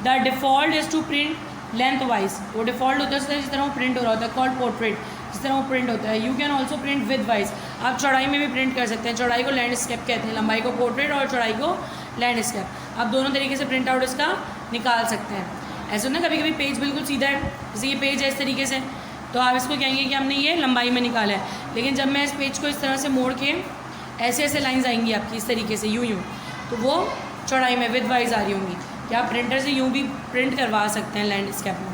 The default is to print lengthwise. वो डिफ़ॉल्ट होता है जिस तरह वो प्रिंट हो रहा होता है, कॉल्ड पोर्ट्रेट, जिस तरह वो प्रिंट होता है। You can also print with wise. आप चौड़ाई में भी प्रिंट कर सकते हैं। चौड़ाई को लैंडस्केप कहते हैं, लंबाई को पोर्ट्रेट और चौड़ाई को लैंडस्केप। आप दोनों तरीके से प्रिंट आउट इसका निकाल सकते हैं। ऐसा ना कभी कभी पेज बिल्कुल सीधा है, जैसे ये पेज है इस तरीके से, तो आप इसको कहेंगे कि हमने ये लंबाई में निकाला है। लेकिन जब मैं इस पेज को इस तरह से मोड़ के ऐसे ऐसे लाइंस आएंगी आपकी इस तरीके से, यूँ तो वो चौड़ाई में विद वाइज आ रही होंगी। क्या आप प्रिंटर से यूँ भी प्रिंट करवा सकते हैं लैंडस्केप में।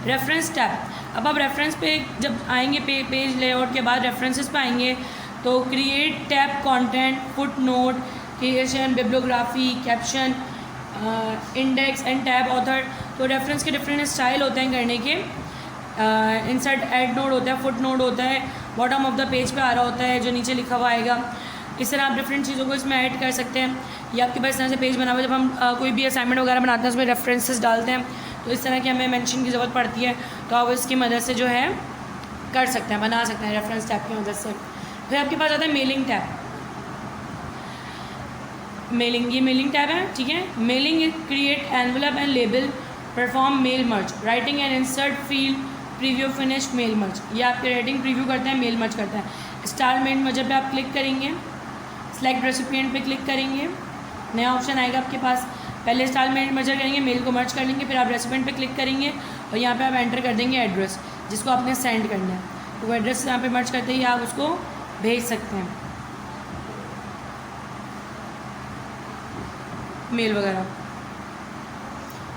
Reference tab. अब आप रेफरेंस पे जब आएंगे, पेज लेआउट के बाद रेफरेंसेस पे आएंगे, तो create tab, content, foot note, creation, bibliography, caption, index and tab author. तो रेफरेंस के डिफरेंट स्टाइल होते हैं करने के। इंसर्ट एड नोड होता है, फुट नोड होता है, बॉटम ऑफ द पेज पे आ रहा होता है जो नीचे लिखा हुआ आएगा। इस तरह आप डिफरेंट चीज़ों को इसमें ऐड कर सकते हैं। या आपके पास इस तरह से पेज बना हुआ, जब हम कोई भी असाइनमेंट वगैरह बनाते हैं उसमें रेफरेंसेस डालते हैं, तो इस तरह की हमें मेंशन की ज़रूरत पड़ती है, तो आप इसकी मदद से जो है कर सकते हैं, बना सकते हैं रेफरेंस टैब की मदद से। फिर आपके पास आता है मेलिंग टैब। मेलिंग, ये मेलिंग टैब है, ठीक है। Mailing is create envelope and label, perform mail merge, writing and insert field, preview, finished, mail merge. ये आपके राइटिंग प्रीव्यू करता है, मेल मर्ज करता है। स्टार मेल मर्जर पे आप क्लिक करेंगे, सेलेक्ट रेसिपिएंट पे क्लिक करेंगे, नया ऑप्शन आएगा आपके पास। पहले स्टाइल में मर्जर करेंगे, मेल को मर्ज कर लेंगे, फिर आप रेसिपेंट पे क्लिक करेंगे और यहाँ पे आप एंटर कर देंगे एड्रेस जिसको आपने सेंड करना है। तो वो एड्रेस यहाँ पे मर्ज करते ही आप उसको भेज सकते हैं, मेल वगैरह।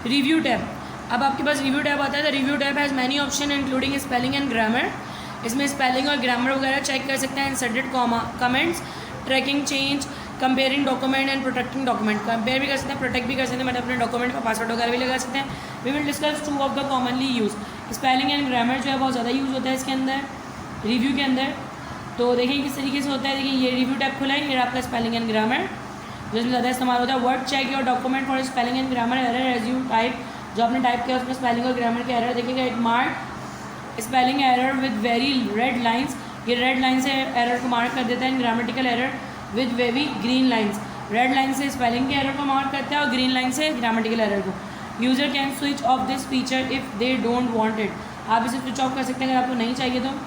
रिव्यू टैब, अब आपके पास रिव्यू टैब आता है। तो review tab has many option including spelling and grammar. इसमें स्पेलिंग और ग्रामर वगैरह चेक कर सकते हैं, inserted comments, tracking change, comparing document and protecting document. Compare भी कर सकते हैं, प्रोटेक्ट भी कर सकते हैं, मतलब अपने डॉक्यूमेंट पर पासवर्ड वगैरह भी लगा सकते हैं। We will discuss 2 of the commonly use. Spelling and grammar जो है बहुत ज़्यादा यूज़ होता है इसके अंदर, रिव्यू के अंदर। तो देखिए किस तरीके से होता है। देखिए ये रिव्यू टैब खुला है, ये आपका स्पेलिंग एंड ग्रामर जिसमें ज़्यादा इस्तेमाल होता है। Word check your document for spelling and grammar error as you type. जो आपने टाइप किया उसमें स्पेलिंग और ग्रामर के एरर देखिएगा। It mark spelling error with very red lines, ये रेड लाइन से एरर को मार्क कर देता है। Grammatical error with wavy green lines, red line से स्पेलिंग के एरर को मार्क करता है और ग्रीन लाइन से ग्रामेटिकल एरर को। User can switch off this feature if they don't want it. आप इसे स्विच ऑफ कर सकते हैं अगर आपको नहीं चाहिए तो।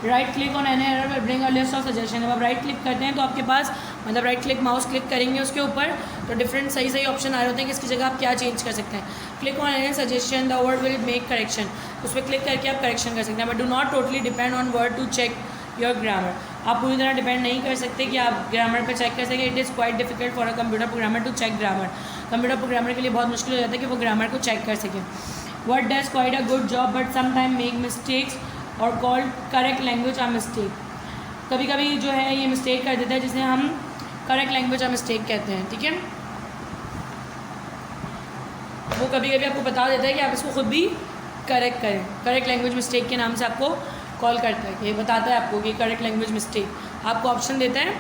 Right click on any error will bring a list of suggestion. जब आप राइट क्लिक करते हैं तो आपके पास मतलब राइट क्लिक माउस क्लिक करेंगे उसके ऊपर तो डिफरेंट सही सही ऑप्शन आ रहे होते हैं कि इसकी जगह आप क्या चेंज कर सकते हैं। Click on any suggestion the word will make correction, उस पर क्लिक करके आप करेक्शन कर सकते हैं। But do not totally depend on word to check your grammar. आप पूरी तरह डिपेंड नहीं कर सकते कि आप ग्रामर पर चेक कर सकें। It is quite difficult for a computer programmer to check grammar. Computer programmer के लिए बहुत मुश्किल हो जाता है कि वो ग्रामर को चेक कर सकें। Word does quite a good job but some time make mistakes और called correct language a mistake. कभी कभी जो है ये मिस्टेक कर देता है जिसे हम करेक्ट लैंग्वेज आ मिस्टेक कहते हैं। ठीक है, वो कभी कभी आपको बता देता है कि आप इसको खुद भी करेक्ट करें। करेक्ट लैंग्वेज मिस्टेक के नाम से आपको कॉल करता है कि बताता है आपको कि करेक्ट लैंग्वेज मिस्टेक। आपको ऑप्शन देता है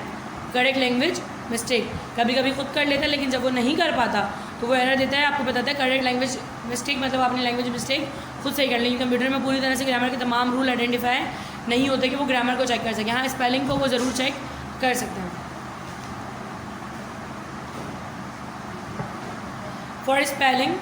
करेक्ट लैंग्वेज मिस्टेक। कभी कभी खुद कर लेता है लेकिन जब वो नहीं कर पाता तो वो एरर देता है, आपको बताता है करेक्ट लैंग्वेज मिस्टेक, मतलब आपने लैंग्वेज मिस्टेक खुद सही कर ली। कंप्यूटर में पूरी तरह से ग्रामर के तमाम रूल आइडेंटिफाई नहीं होते कि वो ग्रामर को चेक कर सके। हाँ, स्पेलिंग को वो ज़रूर चेक कर सकते हैं। फॉर स्पेलिंग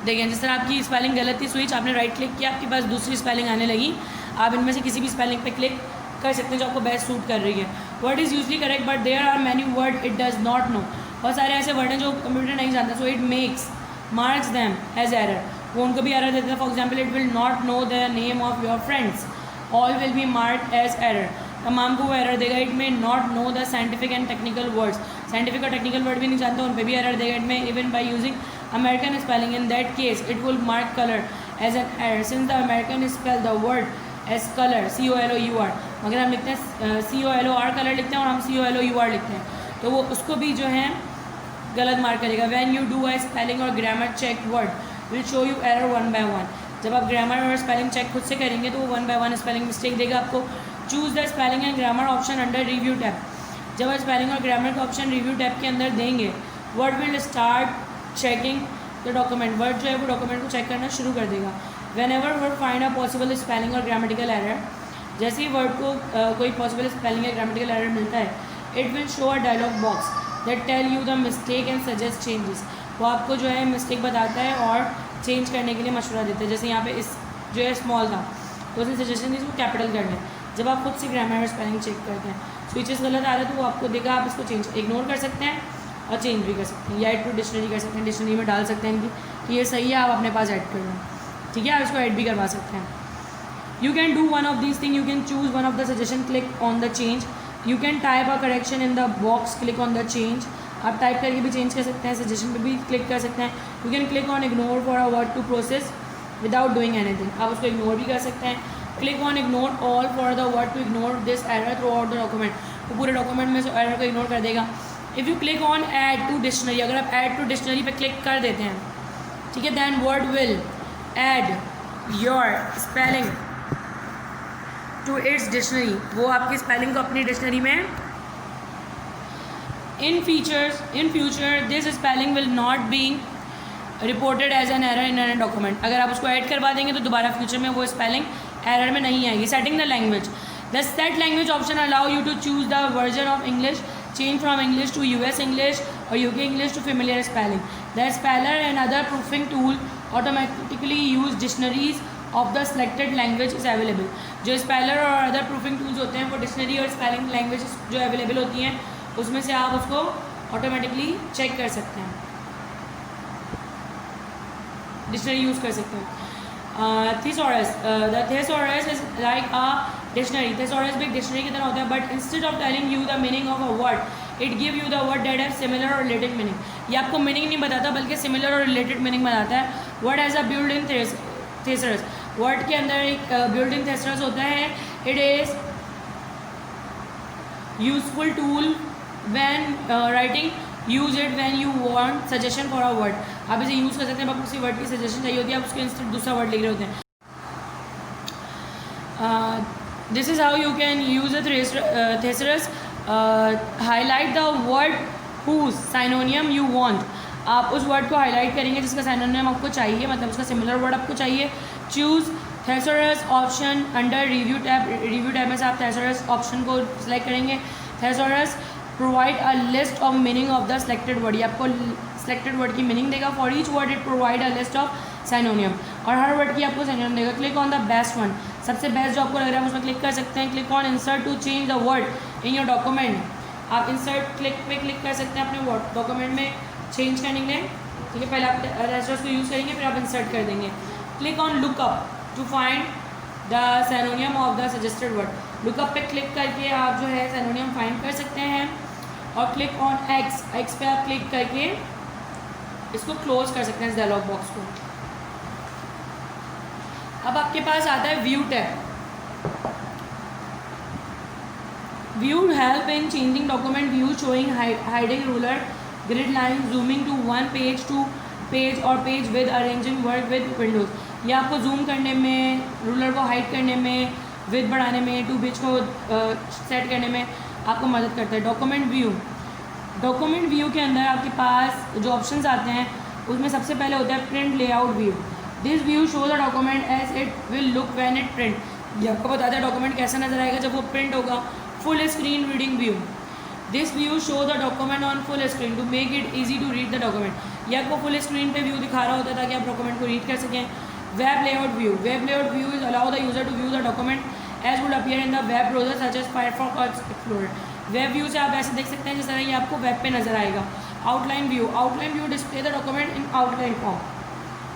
देखिए, जिस तरह आपकी स्पेलिंग गलत थी, स्विच आपने राइट क्लिक किया, आपके पास दूसरी स्पेलिंग आने लगी। आप इनमें से किसी भी स्पेलिंग पे क्लिक कर सकते हैं जो आपको बेस्ट सूट कर रही है। Word is usually correct but there are many word it does not know. बहुत सारे ऐसे वर्ड हैं जो कंप्यूटर नहीं जानता, so it makes marks them as error. वो उनको भी एरर देता है। For example, it will not know the name of your friends, all will be marked as error. तमाम को वो एरर देगा। It may not know the scientific and technical words, scientific और टेक्निकल वर्ड भी नहीं जानता, उन पर भी एरर देगा। It may even by using American spelling, in that case it will mark colour as an error since the American spell the word as color COLOUR। मगर हम लिखते हैं COLOR कलर लिखते हैं और हम COLOUR लिखते हैं, तो वो उसको भी जो है गलत मार्क करेगा। When you do a spelling और grammar check word will show you error 1 by 1। जब आप ग्रामर और स्पेलिंग चेक खुद से करेंगे तो वो 1 by 1 स्पेलिंग मिस्टेक देगा आपको। Choose the spelling and grammar option under review tab. जब आप स्पेलिंग और ग्रामर का ऑप्शन रिव्यू टैब के अंदर देंगे, word will start checking the document. Word जो है वो डॉक्यूमेंट को चेक करना शुरू कर देगा। Whenever word find a possible spelling or grammatical error, जैसे ही वर्ड को कोई पॉसिबल स्पेलिंग या ग्रामेटिकल एरर मिलता है, it will show a dialog box that tell you the mistake and suggest changes. वो आपको जो है मिस्टेक बताता है और चेंज करने के लिए मशवरा देता है। जैसे यहाँ पे इस जो है स्मॉल था तो उसने सजेशन दी इसको कैपिटल कर लें। जब आप खुद से ग्रामर और स्पेलिंग चेक करते हैं, स्विचेस गलत आ रहा है तो वो आपको देगा, आप इसको चेंज इग्नोर कर सकते हैं और चेंज भी कर सकते हैं, या ऐड टू डिक्शनरी कर सकते हैं। डिक्शनरी में डाल सकते हैं इनकी कि ये सही है, आप अपने पास ऐड कर लें। ठीक है, आप इसको ऐड भी करवा सकते हैं। You can do one of these thing, you can choose one of the suggestion, click on the change. You can type a correction in the box, click on the change. आप type करके भी change कर सकते हैं, suggestion पे भी click कर सकते हैं। You can click on ignore for a word to process without doing anything, आप उसको इग्नोर भी कर सकते हैं। Click on ignore all for the word to ignore this error throughout the document, तो पूरे डॉक्यूमेंट में से एरर को इग्नोर कर देगा। If you click on add to dictionary, अगर आप ऐड टू डिक्शनरी पे क्लिक कर देते हैं, ठीक है, then word will add your spelling to its dictionary, वो आपकी स्पेलिंग को अपनी डिक्शनरी में in future this spelling will not be reported as an error in an document. अगर आप उसको ऐड करवा देंगे तो दोबारा फ्यूचर में वो स्पेलिंग एरर में नहीं आएगी। Setting the language, the set language option allow you to choose the version of English, change from English to US English or UK English to familiar spelling. The speller and other proofing tool automatically use dictionaries of the selected language is available. जो speller और other proofing tools होते हैं वो dictionary और spelling language जो available होती हैं उसमें से आप उसको ऑटोमेटिकली चेक कर सकते हैं, डिक्शनरी यूज़ कर सकते हैं। thesaurus, the thesaurus is like a dictionary. thesaurus भी एक डिक्शनरी की तरह होता है, but instead of telling you the meaning of a word it give you the word that have similar or related meaning. ये आपको मीनिंग नहीं बताता बल्कि सिमिलर और रिलेटेड मीनिंग बताता है। Word as a build in thesaurus, word के अंदर एक बिल्ड इन thesaurus होता है। It is useful tool when writing, use it when you want suggestion for a word. आप इसे यूज़ कर सकते हैं, आपको किसी वर्ड की सजेशन चाहिए होती है, आप उसके इंस्टेड दूसरा वर्ड लिख रहे होते हैं। This is how you can use a thesaurus। Highlight the word whose synonym you want, आप उस वर्ड को हाईलाइट करेंगे जिसका साइनोनियम आपको चाहिए, मतलब उसका सिमिलर वर्ड आपको चाहिए। Choose thesaurus option under review tab, review tab में से आप thesaurus ऑप्शन को सिलेक्ट करेंगे। thesaurus provide a list of meaning of the selected word, ये आपको सेलेक्टेड वर्ड की मीनिंग देगा। For each word it provide a list of synonym, और हर वर्ड की आपको साइनोनियम देगा। Click on the best one, सबसे बेस्ट जो आपको लग रहा है उसमें क्लिक कर सकते हैं। Click on insert to change the word in your document, आप इंसर्ट क्लिक पे क्लिक कर सकते हैं अपने वर्ड डॉक्यूमेंट में चेंज करने के लिए। ठीक है, पहले आप thesaurus को यूज़ करेंगे, फिर आप इंसर्ट कर देंगे। Click on look up to find the synonym of the suggested word, look up पे क्लिक करके आप जो है साइनोनियम फाइंड कर सकते हैं। और क्लिक ऑन एक्स, एक्स पे आप क्लिक करके इसको क्लोज कर सकते हैं इस डायलॉग बॉक्स को। अब आपके पास आता है view tab. View help in changing document view, showing hiding ruler grid line, zooming to one page two page और page with arranging work with windows. ये आपको जूम करने में, रूलर को हाइड करने में, विद बढ़ाने में, टू पेज को सेट करने में आपको मदद करता है। डॉक्यूमेंट व्यू, डॉक्यूमेंट व्यू के अंदर आपके पास जो ऑप्शंस आते हैं उसमें सबसे पहले होता है print layout view. This view show the document as it will look when it print, ये आपको बताता है डॉक्यूमेंट कैसा नजर आएगा जब वो प्रिंट होगा। Full screen reading view, this view show the document on full screen to make it easy to read the document, ये आपको फुल स्क्रीन पे व्यू दिखा रहा होता है ताकि आप डॉक्यूमेंट को रीड कर सकें। Web layout view, web layout view is allow the user to view the document as would appear in the web browser such as Firefox और एक्सप्लोरर। वेब व्यू से आप ऐसे देख सकते हैं जिस तरह ये आपको वेब पे नजर आएगा। Outline view, outline view display the document in outline form,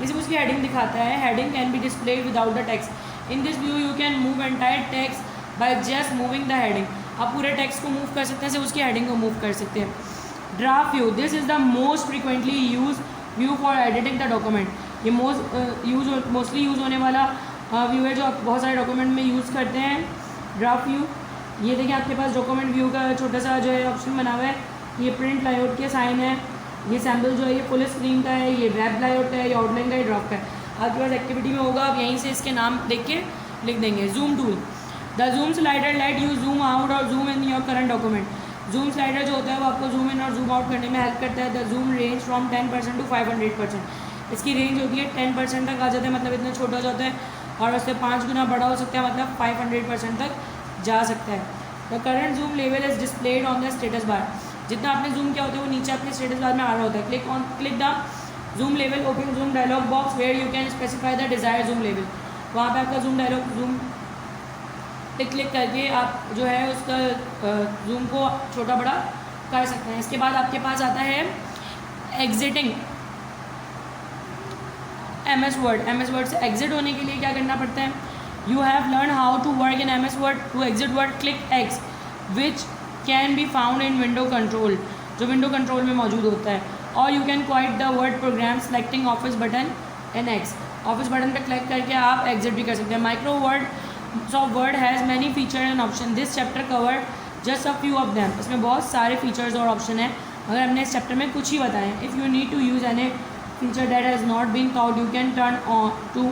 इसी उसकी हेडिंग दिखाता है। Heading can be display without the text. In this view you can move entire text by just moving the heading, आप पूरे text को move कर सकते हैं, सिर्फ उसकी हेडिंग को मूव कर सकते हैं। Draft view, this is the most frequently use view for editing the document, ये मोस्टली यूज़ होने वाला व्यू है जो आप बहुत सारे डॉक्यूमेंट में यूज़ करते हैं। ड्राफ्ट व्यू, ये देखिए आपके पास डॉक्यूमेंट व्यू का छोटा सा जो है ऑप्शन बना हुआ है, ये प्रिंट लाइआउट के साइन है, ये सैम्पल जो है ये फुल स्क्रीन का है, ये वेब लाइआउट का है, ये आउटलाइन का है, ड्राफ्ट का है। आपके पास एक्टिविटी में होगा, आप यहीं से इसके नाम देख के लिख देंगे। Zoom tool, the zoom slider let you zoom out और zoom in your current document. Zoom slider जो होता है वो आपको जूम इन और जूम आउट करने में हेल्प करता है। The zoom range from 10% to 500%, इसकी रेंज होती है 10% तक आ जाता है, मतलब इतना छोटा हो जाता है, और उससे 5 गुना बड़ा हो सकता है, मतलब 500% तक जा सकता है। The current zoom level is displayed on the status बार, जितना आपने जूम किया होता है वो नीचे अपने स्टेटस बार में आ रहा होता है। Click the zoom level, open zoom dialog box where you can specify the desire zoom level, वहाँ पे आपका जूम डायलॉग जूम पे क्लिक करके आप जो है उसका जूम को छोटा बड़ा कर सकते हैं। इसके बाद आपके पास आता है exiting MS Word. MS Word से एग्जिट होने के लिए क्या करना पड़ता है? You have learn how to work in MS Word. To exit Word click X which can be found in window control, जो विंडो कंट्रोल में मौजूद होता है। और you can quit the Word program selecting office button and X, office button पर click करके आप exit भी कर सकते हैं। Micro word of word has many feature and option, this chapter covered just a few of them. इसमें बहुत सारे फीचर्स और ऑप्शन हैं, अगर हमने इस चैप्टर में कुछ ही बताएं। If you need to use any feature that has not been taught you can turn on to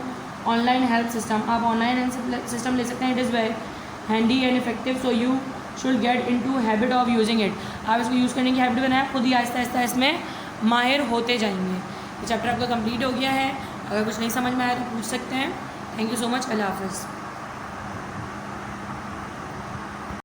online help system, आप ऑनलाइन हेल्प सिस्टम ले सकते हैं। It is very handy and effective, so you should get in to habit of using it. आप इसको use करने की habit बनाएं, खुद ही आहिस्ता आहिस्ता इसमें माहिर होते जाएंगे। ये चैप्टर आपका कंप्लीट हो गया है, अगर कुछ नहीं समझ में आया तो पूछ सकते हैं। थैंक यू सो मच, अल्लाह हाफ़िज़।